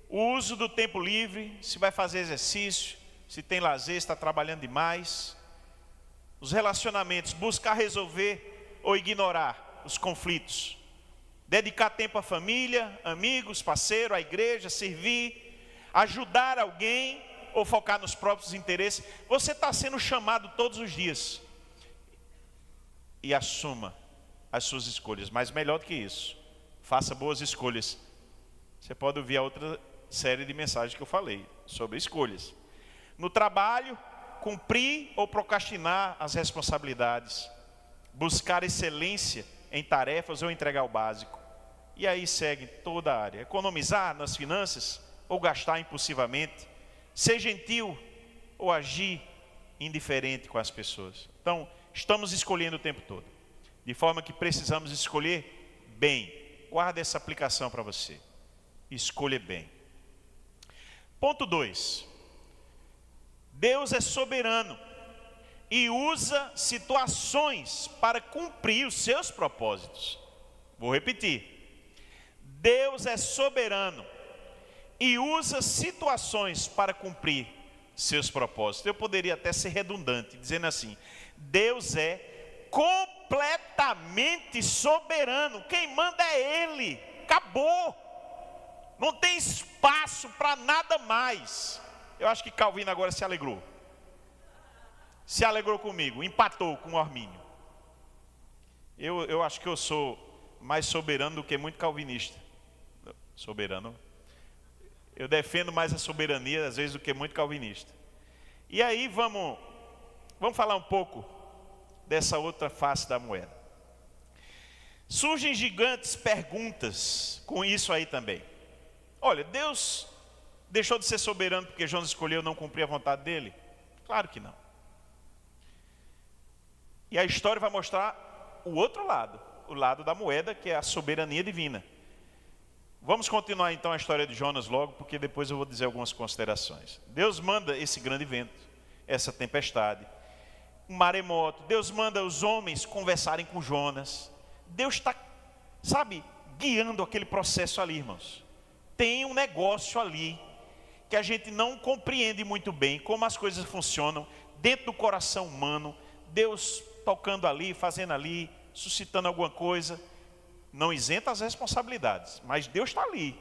o uso do tempo livre, se vai fazer exercício, se tem lazer, se está trabalhando demais. Os relacionamentos, buscar resolver ou ignorar os conflitos. Dedicar tempo à família, amigos, parceiro, à igreja, servir. Ajudar alguém ou focar nos próprios interesses. Você está sendo chamado todos os dias. E assuma as suas escolhas. Mas melhor do que isso, faça boas escolhas. Você pode ouvir a outra série de mensagens que eu falei sobre escolhas. No trabalho, cumprir ou procrastinar as responsabilidades. Buscar excelência em tarefas ou entregar o básico. E aí segue toda a área. Economizar nas finanças ou gastar impulsivamente, ser gentil ou agir indiferente com as pessoas. Então, estamos escolhendo o tempo todo, de forma que precisamos escolher bem. Guarda essa aplicação para você. Escolha bem. Ponto 2. Deus é soberano e usa situações para cumprir os seus propósitos. Vou repetir. Deus é soberano e usa situações para cumprir seus propósitos. Eu poderia até ser redundante, dizendo assim: Deus é completamente soberano. Quem manda é Ele. Acabou. Não tem espaço para nada mais. Eu acho que Calvino agora se alegrou. Se alegrou comigo, empatou com o Armínio. Eu acho que eu sou mais soberano do que muito calvinista. Soberano. Eu defendo mais a soberania, às vezes, do que muito calvinista. E aí vamos falar um pouco dessa outra face da moeda. Surgem gigantes perguntas com isso aí também. Olha, Deus deixou de ser soberano porque Jonas escolheu não cumprir a vontade dele? Claro que não. E a história vai mostrar o outro lado, o lado da moeda, que é a soberania divina. Vamos continuar então a história de Jonas logo, porque depois eu vou dizer algumas considerações. Deus manda esse grande vento, essa tempestade, um maremoto. Deus manda os homens conversarem com Jonas. Deus está, guiando aquele processo ali, irmãos. Tem um negócio ali que a gente não compreende muito bem como as coisas funcionam dentro do coração humano. Deus tocando ali, fazendo ali, suscitando alguma coisa. Não isenta as responsabilidades, mas Deus está ali,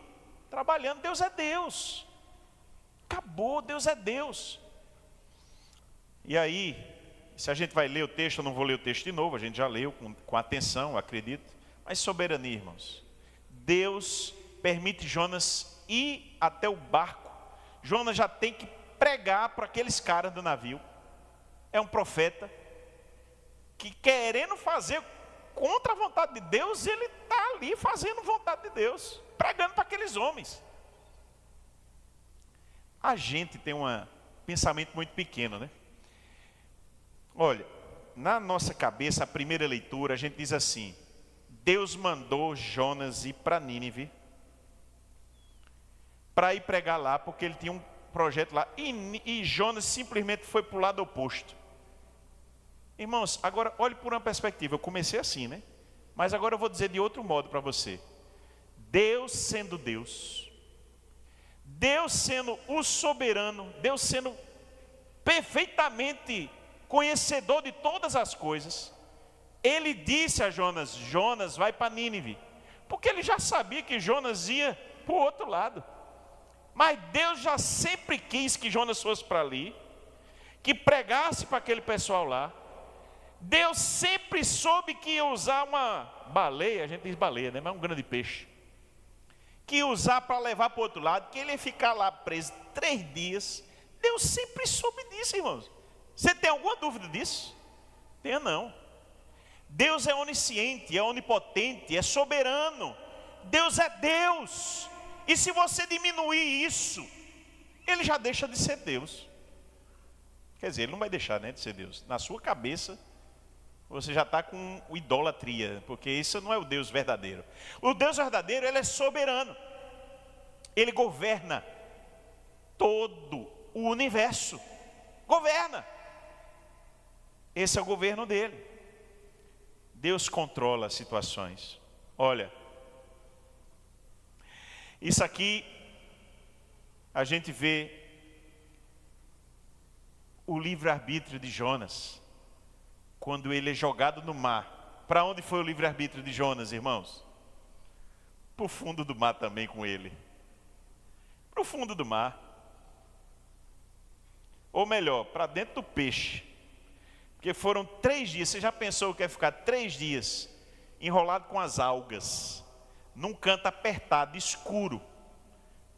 trabalhando. Deus é Deus. Acabou, Deus é Deus. E aí, se a gente vai ler o texto, eu não vou ler o texto de novo, a gente já leu com atenção, acredito. Mas soberania, irmãos. Deus permite Jonas ir até o barco. Jonas já tem que pregar para aqueles caras do navio. É um profeta que, querendo fazer contra a vontade de Deus, ele está ali fazendo vontade de Deus, pregando para aqueles homens. A gente tem um pensamento muito pequeno, né? Olha, na nossa cabeça, a primeira leitura, a gente diz assim: Deus mandou Jonas ir para Nínive, para ir pregar lá, porque ele tinha um projeto lá, e Jonas simplesmente foi para o lado oposto. Irmãos, agora olhe por uma perspectiva. Eu comecei assim, né? Mas agora eu vou dizer de outro modo para você. Deus sendo Deus, Deus sendo o soberano, Deus sendo perfeitamente conhecedor de todas as coisas, Ele disse a Jonas: Jonas, vai para Nínive. Porque ele já sabia que Jonas ia para o outro lado. Mas Deus já sempre quis que Jonas fosse para ali, que pregasse para aquele pessoal lá. Deus sempre soube que ia usar uma baleia, a gente diz baleia, né? Mas um grande peixe, que ia usar para levar para o outro lado, que ele ia ficar lá preso 3 dias. Deus sempre soube disso, irmãos. Você tem alguma dúvida disso? Tenha não. Deus é onisciente, é onipotente, é soberano. Deus é Deus. E se você diminuir isso, Ele já deixa de ser Deus. Quer dizer, Ele não vai deixar, né, de ser Deus. Na sua cabeça, você já está com idolatria, porque isso não é o Deus verdadeiro. O Deus verdadeiro, Ele é soberano. Ele governa todo o universo. Governa. Esse é o governo dele. Deus controla as situações. Olha, isso aqui a gente vê o livre-arbítrio de Jonas, quando ele é jogado no mar. Para onde foi o livre-arbítrio de Jonas, irmãos? Para o fundo do mar também com ele. Para o fundo do mar. Ou melhor, para dentro do peixe. Porque foram 3 dias. Você já pensou que ia ficar 3 dias enrolado com as algas, num canto apertado, escuro,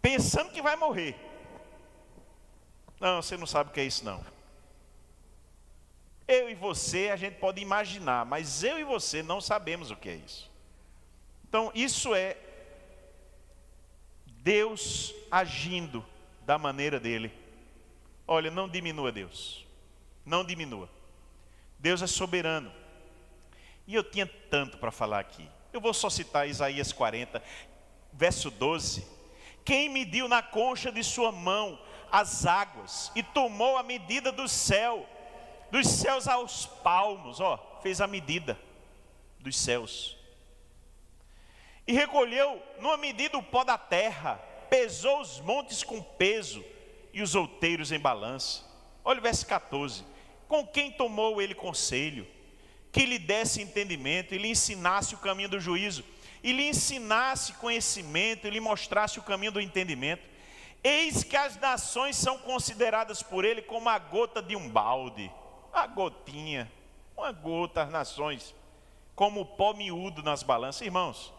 pensando que vai morrer? Não, você não sabe o que é isso não. Eu e você, a gente pode imaginar, mas eu e você não sabemos o que é isso. Então, isso é Deus agindo da maneira dele. Olha, não diminua Deus. Não diminua. Deus é soberano. E eu tinha tanto para falar aqui. Eu vou só citar Isaías 40, verso 12. Quem mediu na concha de sua mão as águas e tomou a medida do céu, dos céus aos palmos, fez a medida dos céus. E recolheu numa medida o pó da terra, pesou os montes com peso e os outeiros em balança. Olha o verso 14. Com quem tomou ele conselho, que lhe desse entendimento e lhe ensinasse o caminho do juízo, e lhe ensinasse conhecimento e lhe mostrasse o caminho do entendimento. Eis que as nações são consideradas por ele como a gota de um balde. A gotinha, uma gota, as nações, como o pó miúdo nas balanças. Irmãos,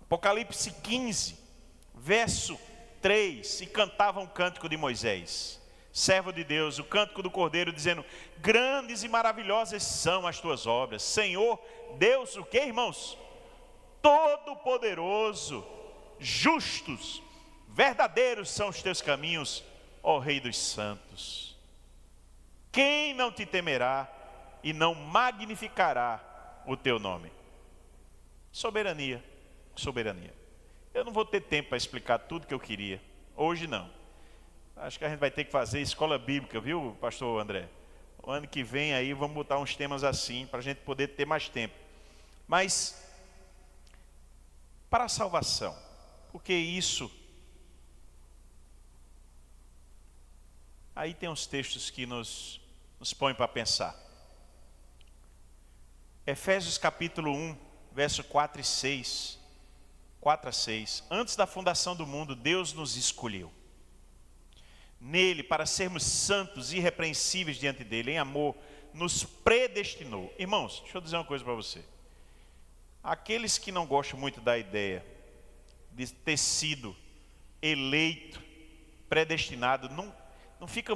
Apocalipse 15, verso 3, e cantavam o cântico de Moisés, servo de Deus, o cântico do Cordeiro, dizendo: grandes e maravilhosas são as tuas obras, Senhor Deus, o que, irmãos? Todo-poderoso, justos, verdadeiros são os teus caminhos, ó Rei dos santos. Quem não te temerá e não magnificará o teu nome? Soberania, soberania. Eu não vou ter tempo para explicar tudo que eu queria, hoje não. Acho que a gente vai ter que fazer escola bíblica, viu, pastor André? O ano que vem aí vamos botar uns temas assim, para a gente poder ter mais tempo. Mas, para a salvação, porque isso... Aí tem uns textos que nos põem para pensar. Efésios capítulo 1, verso 4 e 6. 4 a 6. Antes da fundação do mundo, Deus nos escolheu. Nele, para sermos santos e irrepreensíveis diante dele, em amor, nos predestinou. Irmãos, deixa eu dizer uma coisa para você. Aqueles que não gostam muito da ideia de ter sido eleito, predestinado, não fica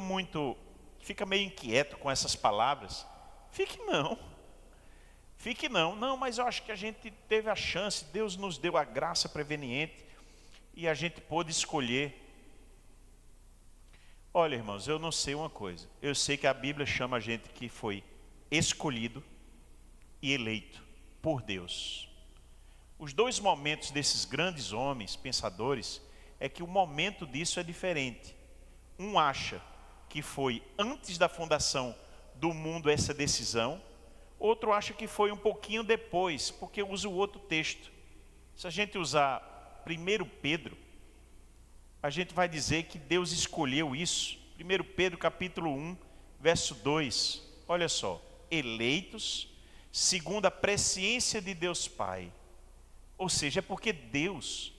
meio inquieto com essas palavras. Fique não, mas eu acho que a gente teve a chance, Deus nos deu a graça preveniente e a gente pôde escolher. Olha, irmãos, eu não sei uma coisa, eu sei que a Bíblia chama a gente que foi escolhido e eleito por Deus. Os dois momentos desses grandes homens, pensadores, é que o momento disso é diferente. Um acha que foi antes da fundação do mundo essa decisão, outro acha que foi um pouquinho depois, porque usa o outro texto. Se a gente usar 1 Pedro, a gente vai dizer que Deus escolheu isso. 1 Pedro capítulo 1, verso 2. Olha só. Eleitos segundo a presciência de Deus Pai. Ou seja, é porque Deus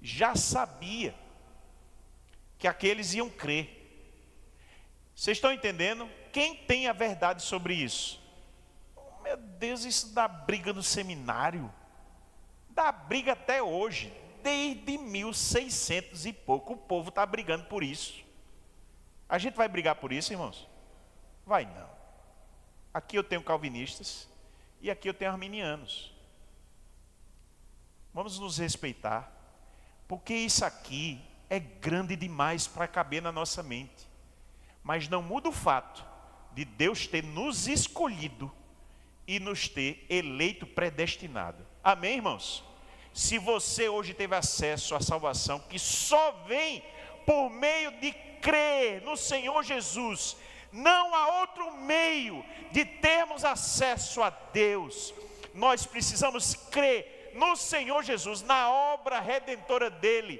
já sabia que aqueles iam crer. Vocês estão entendendo? Quem tem a verdade sobre isso? Meu Deus, isso dá briga no seminário. Dá briga até hoje. Desde 1600 e pouco o povo está brigando por isso. A gente vai brigar por isso, irmãos? Vai não. Aqui eu tenho calvinistas e aqui eu tenho arminianos. Vamos nos respeitar, porque isso aqui é grande demais para caber na nossa mente. Mas não muda o fato de Deus ter nos escolhido e nos ter eleito predestinado. Amém, irmãos? Se você hoje teve acesso à salvação, que só vem por meio de crer no Senhor Jesus, não há outro meio de termos acesso a Deus. Nós precisamos crer no Senhor Jesus, na obra redentora dele.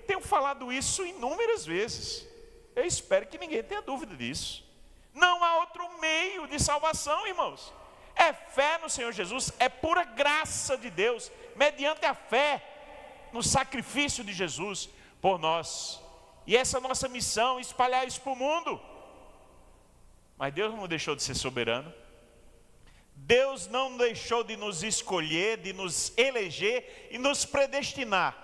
Tenho falado isso inúmeras vezes. Eu espero que ninguém tenha dúvida disso. Não há outro meio de salvação, irmãos. É fé no Senhor Jesus, é pura graça de Deus, mediante a fé no sacrifício de Jesus por nós. E essa é a nossa missão, espalhar isso para o mundo. Mas Deus não deixou de ser soberano. Deus não deixou de nos escolher, de nos eleger e nos predestinar.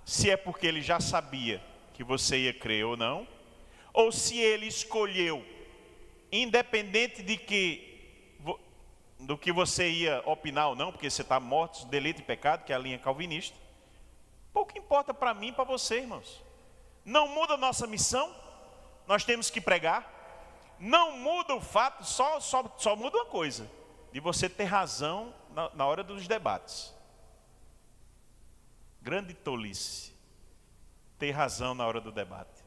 Se é porque Ele já sabia que você ia crer ou não, ou se Ele escolheu, independente do que você ia opinar ou não, porque você está morto, delito e pecado, que é a linha calvinista. Pouco importa para mim e para você, irmãos. Não muda a nossa missão, nós temos que pregar. Não muda o fato, só muda uma coisa, de você ter razão na hora dos debates. Grande tolice, ter razão na hora do debate.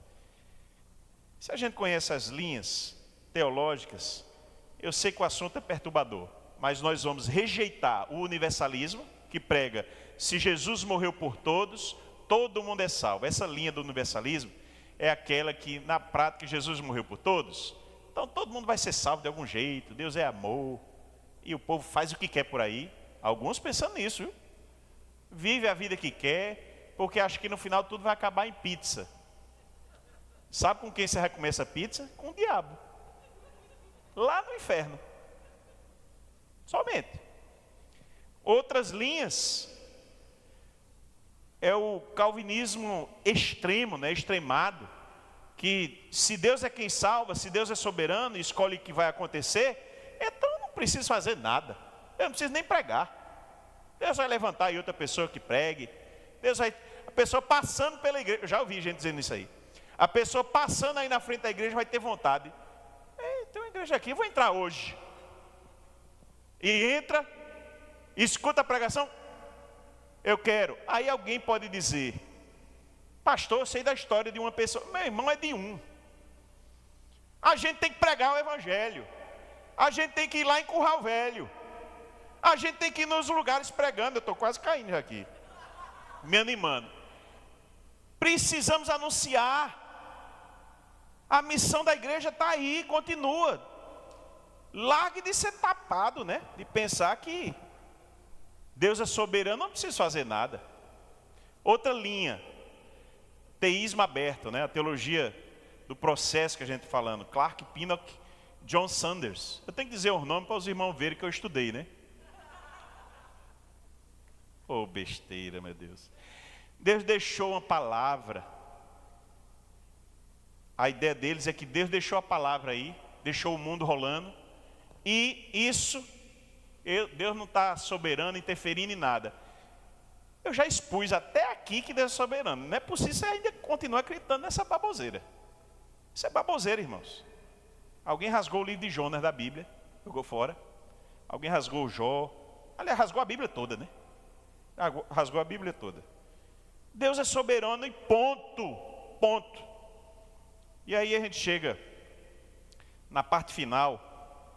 Se a gente conhece as linhas teológicas, eu sei que o assunto é perturbador, mas nós vamos rejeitar o universalismo, que prega, se Jesus morreu por todos, todo mundo é salvo. Essa linha do universalismo é aquela que, na prática, Jesus morreu por todos. Então todo mundo vai ser salvo de algum jeito, Deus é amor, e o povo faz o que quer por aí. Alguns pensando nisso, viu? Vive a vida que quer, porque acha que no final tudo vai acabar em pizza. Sabe com quem você vai comer essa pizza? Com o diabo. Lá no inferno. Somente. Outras linhas é o calvinismo extremo, né? Extremado, que se Deus é quem salva, se Deus é soberano e escolhe o que vai acontecer, então eu não preciso fazer nada, eu não preciso nem pregar. Deus vai levantar aí outra pessoa que pregue. A pessoa passando pela igreja, eu já ouvi gente dizendo isso aí. A pessoa passando aí na frente da igreja vai ter vontade. Tem uma igreja aqui, eu vou entrar hoje. E entra, escuta a pregação, eu quero. Aí alguém pode dizer: pastor, eu sei da história de uma pessoa. Meu irmão, é de um. A gente tem que pregar o evangelho. A gente tem que ir lá em Curral Velho. A gente tem que ir nos lugares pregando. Eu estou quase caindo aqui, me animando. Precisamos anunciar. A missão da igreja está aí, continua. Largue de ser tapado, né? De pensar que Deus é soberano, não precisa fazer nada. Outra linha, teísmo aberto, né? A teologia do processo que a gente está falando. Clark Pinnock, John Sanders. Eu tenho que dizer o nome para os irmãos verem que eu estudei, né? Oh, besteira, meu Deus. Deus deixou uma palavra. A ideia deles é que Deus deixou a palavra aí, deixou o mundo rolando. E isso, Deus não está soberano, interferindo em nada. Eu já expus até aqui que Deus é soberano. Não é possível você ainda continuar acreditando nessa baboseira. Isso é baboseira, irmãos. Alguém rasgou o livro de Jonas da Bíblia, jogou fora. Alguém rasgou o Jó. Aliás, rasgou a Bíblia toda, né? Rasgou a Bíblia toda. Deus é soberano e ponto. Ponto. E aí a gente chega na parte final.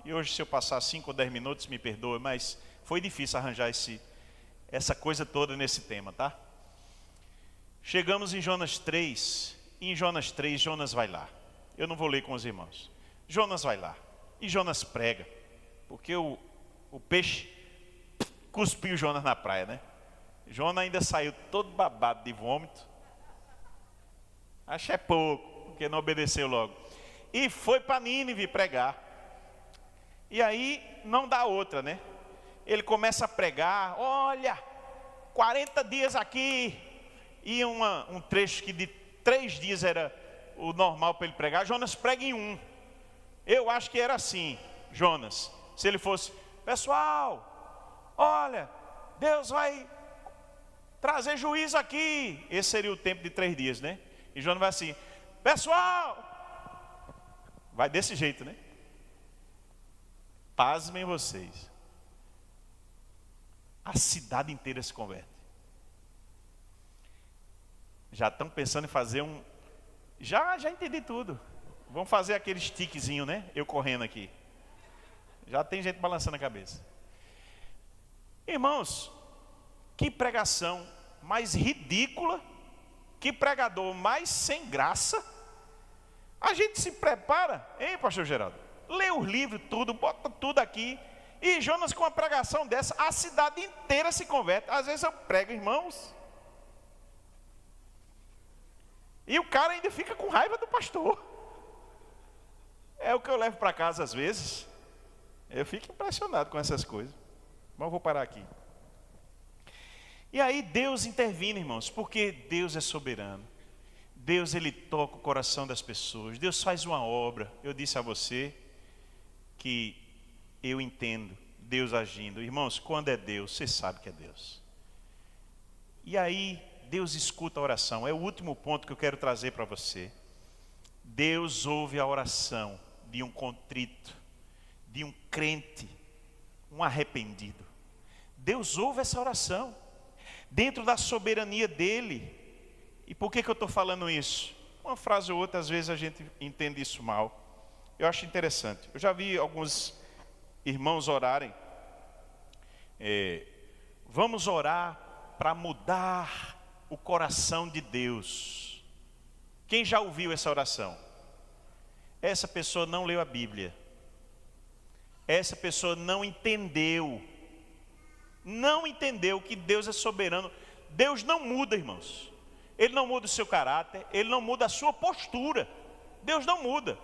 E hoje, se eu passar 5 ou 10 minutos, me perdoe, mas foi difícil arranjar essa coisa toda nesse tema, tá? Chegamos em Jonas 3. E em Jonas 3, Jonas vai lá. Eu não vou ler com os irmãos. Jonas vai lá. E Jonas prega. Porque o peixe cuspiu Jonas na praia, né? Jonas ainda saiu todo babado de vômito. Acho é pouco, porque não obedeceu logo. E foi para Nínive pregar. E aí não dá outra, né? Ele começa a pregar, olha, 40 dias aqui. E um trecho que de 3 dias era o normal para ele pregar. Jonas prega em 1. Eu acho que era assim, Jonas. Se ele fosse, pessoal, olha, Deus vai trazer juízo aqui. Esse seria o tempo de 3 dias, né? E Jonas vai assim, pessoal, vai desse jeito, né? Pasmem vocês. A cidade inteira se converte. Já estão pensando em fazer um... Já entendi tudo. Vamos fazer aquele stickzinho, né? Eu correndo aqui. Já tem gente balançando a cabeça. Irmãos, que pregação mais ridícula, que pregador mais sem graça. A gente se prepara, hein, pastor Geraldo? Lê os livros, tudo, bota tudo aqui. E Jonas, com uma pregação dessa, a cidade inteira se converte. Às vezes eu prego, irmãos, e o cara ainda fica com raiva do pastor. É o que eu levo para casa às vezes. Eu fico impressionado com essas coisas. Mas eu vou parar aqui. E aí Deus intervém, irmãos, porque Deus é soberano. Deus, Ele toca o coração das pessoas. Deus faz uma obra. Eu disse a você que eu entendo Deus agindo. Irmãos, quando é Deus, você sabe que é Deus. E aí Deus escuta a oração. É o último ponto que eu quero trazer para você. Deus ouve a oração de um contrito, de um crente, um arrependido. Deus ouve essa oração, dentro da soberania dEle. E por que eu estou falando isso? Uma frase ou outra, às vezes a gente entende isso mal. Eu acho interessante. Eu já vi alguns irmãos orarem. Vamos orar para mudar o coração de Deus. Quem já ouviu essa oração? Essa pessoa não leu a Bíblia. Essa pessoa não entendeu que Deus é soberano. Deus não muda, irmãos. Ele não muda o seu caráter, Ele não muda a sua postura. Deus não muda.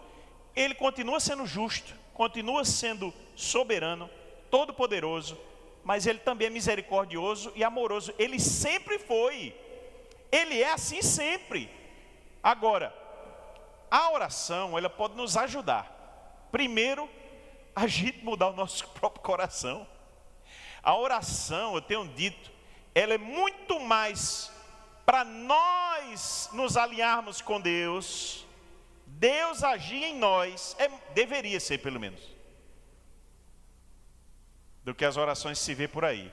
Ele continua sendo justo, continua sendo soberano, todo-poderoso, mas Ele também é misericordioso e amoroso. Ele sempre foi. Ele é assim sempre. Agora, a oração, ela pode nos ajudar. Primeiro, a gente mudar o nosso próprio coração. A oração, eu tenho dito, ela é muito mais para nós nos alinharmos com Deus, Deus agir em nós, deveria ser pelo menos, do que as orações se vê por aí.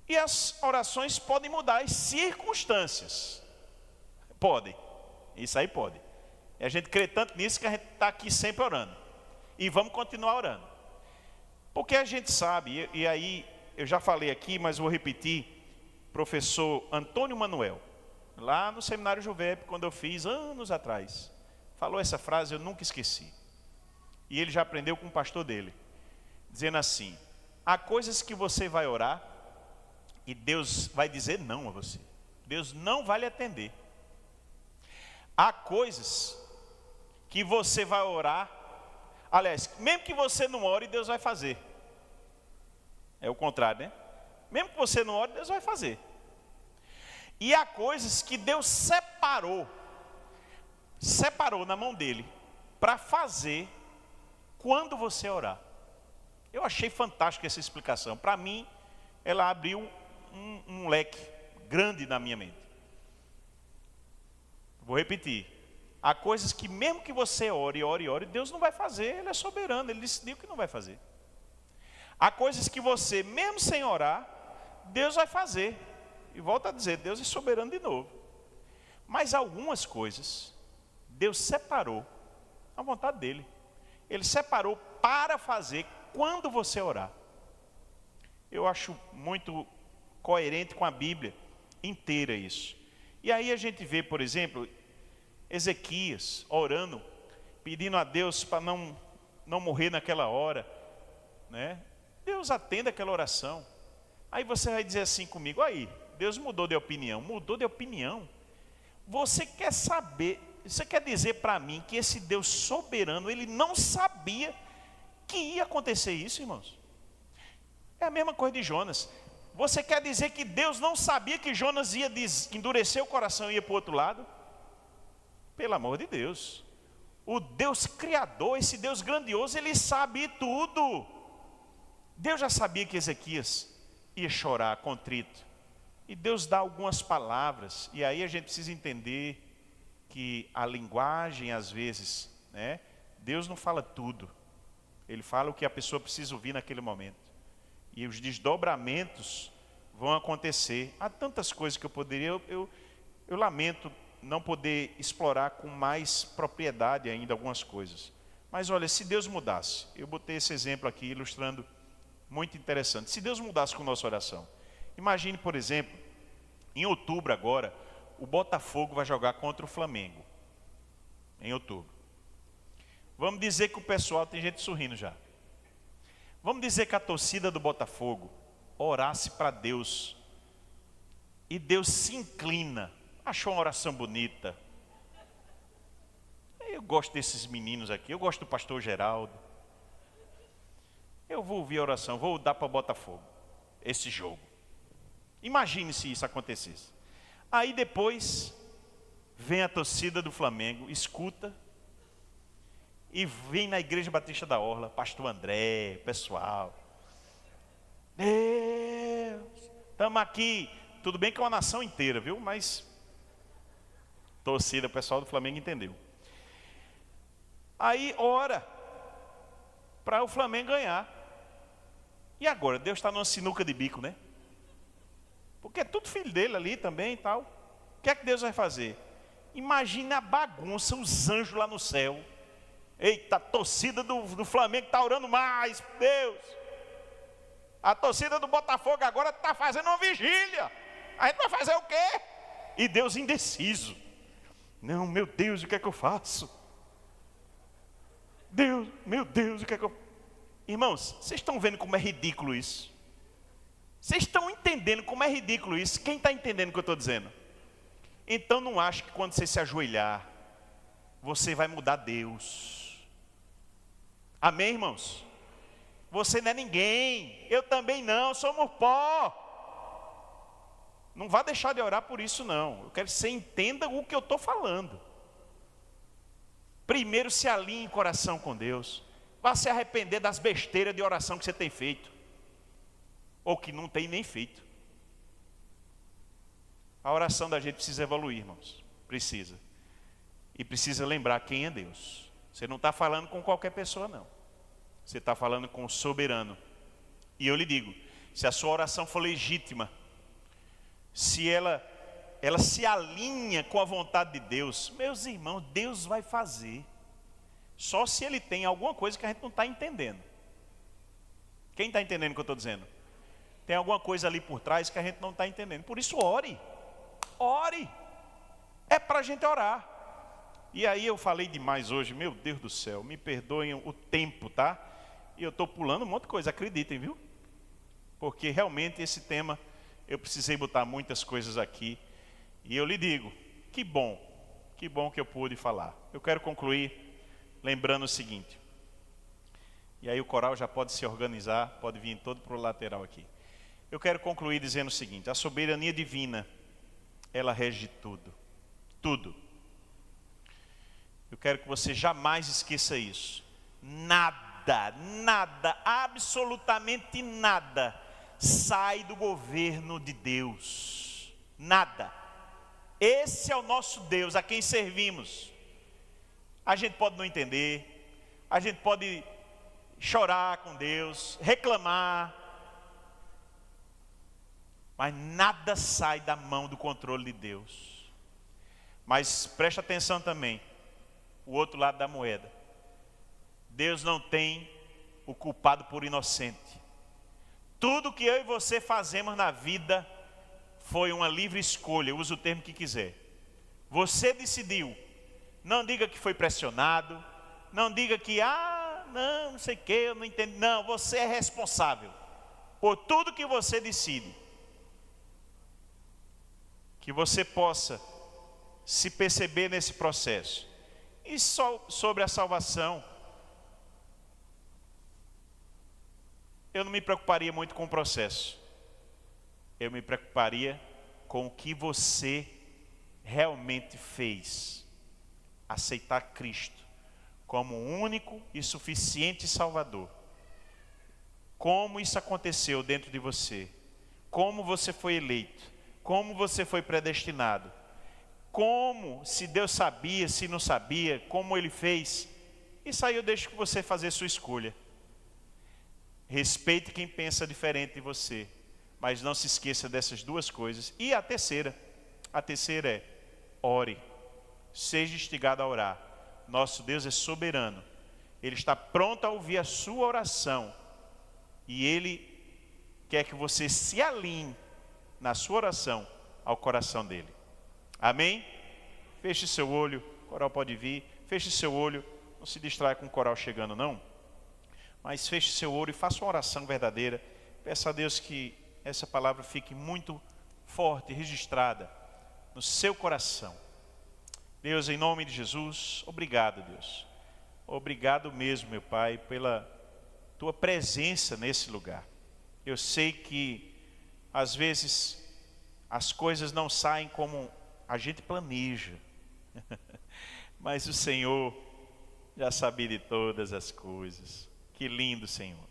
E as orações podem mudar as circunstâncias. Podem, isso aí pode. E a gente crê tanto nisso que a gente está aqui sempre orando. E vamos continuar orando. Porque a gente sabe, e aí eu já falei aqui, mas vou repetir, professor Antônio Manuel, lá no seminário Juvep, quando eu fiz anos atrás, falou essa frase, eu nunca esqueci. E ele já aprendeu com o pastor dele, dizendo assim: há coisas que você vai orar e Deus vai dizer não a você. Deus não vai lhe atender. Há coisas que você vai orar, aliás, mesmo que você não ore, Deus vai fazer. É o contrário, né? Mesmo que você não ore, Deus vai fazer. E há coisas que Deus separou na mão dele, para fazer quando você orar. Eu achei fantástica essa explicação. Para mim, ela abriu um leque grande na minha mente. Vou repetir. Há coisas que mesmo que você ore, Deus não vai fazer, Ele é soberano, Ele decidiu que não vai fazer. Há coisas que você, mesmo sem orar, Deus vai fazer. E volta a dizer, Deus é soberano de novo. Mas algumas coisas, Deus separou à vontade dEle. Ele separou para fazer quando você orar. Eu acho muito coerente com a Bíblia inteira isso. E aí a gente vê, por exemplo, Ezequias orando, pedindo a Deus para não morrer naquela hora, né? Deus atende aquela oração. Aí você vai dizer assim comigo: aí, Deus mudou de opinião. Mudou de opinião? Você quer saber, você quer dizer para mim que esse Deus soberano, Ele não sabia que ia acontecer isso, irmãos? É a mesma coisa de Jonas. Você quer dizer que Deus não sabia que Jonas ia endurecer o coração e ia para o outro lado? Pelo amor de Deus. O Deus Criador, esse Deus grandioso, Ele sabe tudo. Deus já sabia que Ezequias ia chorar contrito. E Deus dá algumas palavras. E aí a gente precisa entender que a linguagem, às vezes, né, Deus não fala tudo. Ele fala o que a pessoa precisa ouvir naquele momento. E os desdobramentos vão acontecer. Há tantas coisas que eu poderia... Eu lamento não poder explorar com mais propriedade ainda algumas coisas. Mas olha, se Deus mudasse... Eu botei esse exemplo aqui ilustrando, muito interessante. Se Deus mudasse com nossa oração. Imagine, por exemplo, em outubro agora, o Botafogo vai jogar contra o Flamengo. Em outubro. Vamos dizer que o pessoal, tem gente sorrindo já. Vamos dizer que a torcida do Botafogo orasse para Deus. E Deus se inclina. Achou uma oração bonita. Eu gosto desses meninos aqui. Eu gosto do pastor Geraldo. Eu vou ouvir a oração. Vou dar para o Botafogo esse jogo. Imagine se isso acontecesse. Aí depois vem a torcida do Flamengo, escuta. E vem na Igreja Batista da Orla, pastor André, pessoal. Deus, estamos aqui. Tudo bem que é uma nação inteira, viu? Mas torcida, o pessoal do Flamengo entendeu. Aí ora para o Flamengo ganhar. E agora? Deus está numa sinuca de bico, né? Porque é tudo filho dele ali também e tal. O que é que Deus vai fazer? Imagina a bagunça, os anjos lá no céu. Eita, a torcida do Flamengo está orando mais, Deus. A torcida do Botafogo agora está fazendo uma vigília. A gente vai fazer o quê? E Deus indeciso. Não, meu Deus, o que é que eu faço? Deus, meu Deus, o que é que eu... Irmãos, vocês estão vendo como é ridículo isso? Vocês estão entendendo como é ridículo isso? Quem está entendendo o que eu estou dizendo? Então não ache que quando você se ajoelhar, você vai mudar Deus. Amém, irmãos? Você não é ninguém, eu também não, somos pó. Não vá deixar de orar por isso, não. Eu quero que você entenda o que eu estou falando. Primeiro, se alinhe em coração com Deus. Vá se arrepender das besteiras de oração que você tem feito. Ou que não tem nem feito. A oração da gente precisa evoluir, irmãos. Precisa. E precisa lembrar quem é Deus. Você não está falando com qualquer pessoa, não. Você está falando com o soberano. E eu lhe digo, se a sua oração for legítima, se ela se alinha com a vontade de Deus, meus irmãos, Deus vai fazer. Só se Ele tem alguma coisa que a gente não está entendendo. Quem está entendendo o que eu estou dizendo? Tem alguma coisa ali por trás que a gente não está entendendo. Por isso ore. Ore. É para a gente orar. E aí eu falei demais hoje, meu Deus do céu, me perdoem o tempo, tá? E eu estou pulando um monte de coisa, acreditem, viu? Porque realmente esse tema, eu precisei botar muitas coisas aqui. E eu lhe digo, que bom que eu pude falar. Eu quero concluir lembrando o seguinte. E aí o coral já pode se organizar, pode vir todo para o lateral aqui. Eu quero concluir dizendo o seguinte, a soberania divina, ela rege tudo. Tudo. Eu quero que você jamais esqueça isso. Nada, absolutamente nada sai do governo de Deus. Nada. Esse é o nosso Deus, a quem servimos. A gente pode não entender, a gente pode chorar com Deus, reclamar, mas nada sai da mão do controle de Deus. Mas preste atenção também, o outro lado da moeda. Deus não tem o culpado por inocente. Tudo que eu e você fazemos na vida foi uma livre escolha, use o termo que quiser. Você decidiu. Não diga que foi pressionado, não diga que, não sei o que, eu não entendo. Não, você é responsável por tudo que você decide. Que você possa se perceber nesse processo. E só sobre a salvação, eu não me preocuparia muito com o processo. Eu me preocuparia com o que você realmente fez. Aceitar Cristo como o único e suficiente Salvador. Como isso aconteceu dentro de você. Como você foi eleito. Como você foi predestinado. Como, se Deus sabia, se não sabia, como Ele fez. Isso aí eu deixo que você fazer sua escolha. Respeite quem pensa diferente de você. Mas não se esqueça dessas duas coisas. E a terceira é, ore. Seja instigado a orar. Nosso Deus é soberano. Ele está pronto a ouvir a sua oração. E Ele quer que você se alinhe na sua oração ao coração dEle. Amém? Feche seu olho, o coral pode vir. Feche seu olho, não se distraia com o coral chegando não. Mas feche seu olho e faça uma oração verdadeira. Peça a Deus que essa palavra fique muito forte, registrada no seu coração. Deus, em nome de Jesus, obrigado, Deus. Obrigado mesmo, meu Pai, pela Tua presença nesse lugar. Eu sei que, às vezes, as coisas não saem como a gente planeja. Mas o Senhor já sabia de todas as coisas. Que lindo, Senhor.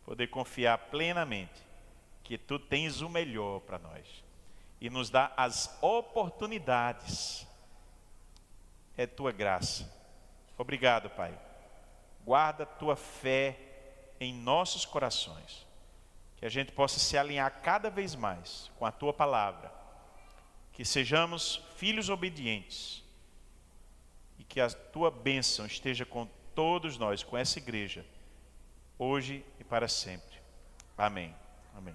Poder confiar plenamente que Tu tens o melhor para nós. E nos dá as oportunidades. É Tua graça. Obrigado, Pai. Guarda Tua fé em nossos corações. Que a gente possa se alinhar cada vez mais com a Tua palavra. Que sejamos filhos obedientes. E que a Tua bênção esteja com todos nós, com essa igreja, hoje e para sempre. Amém. Amém.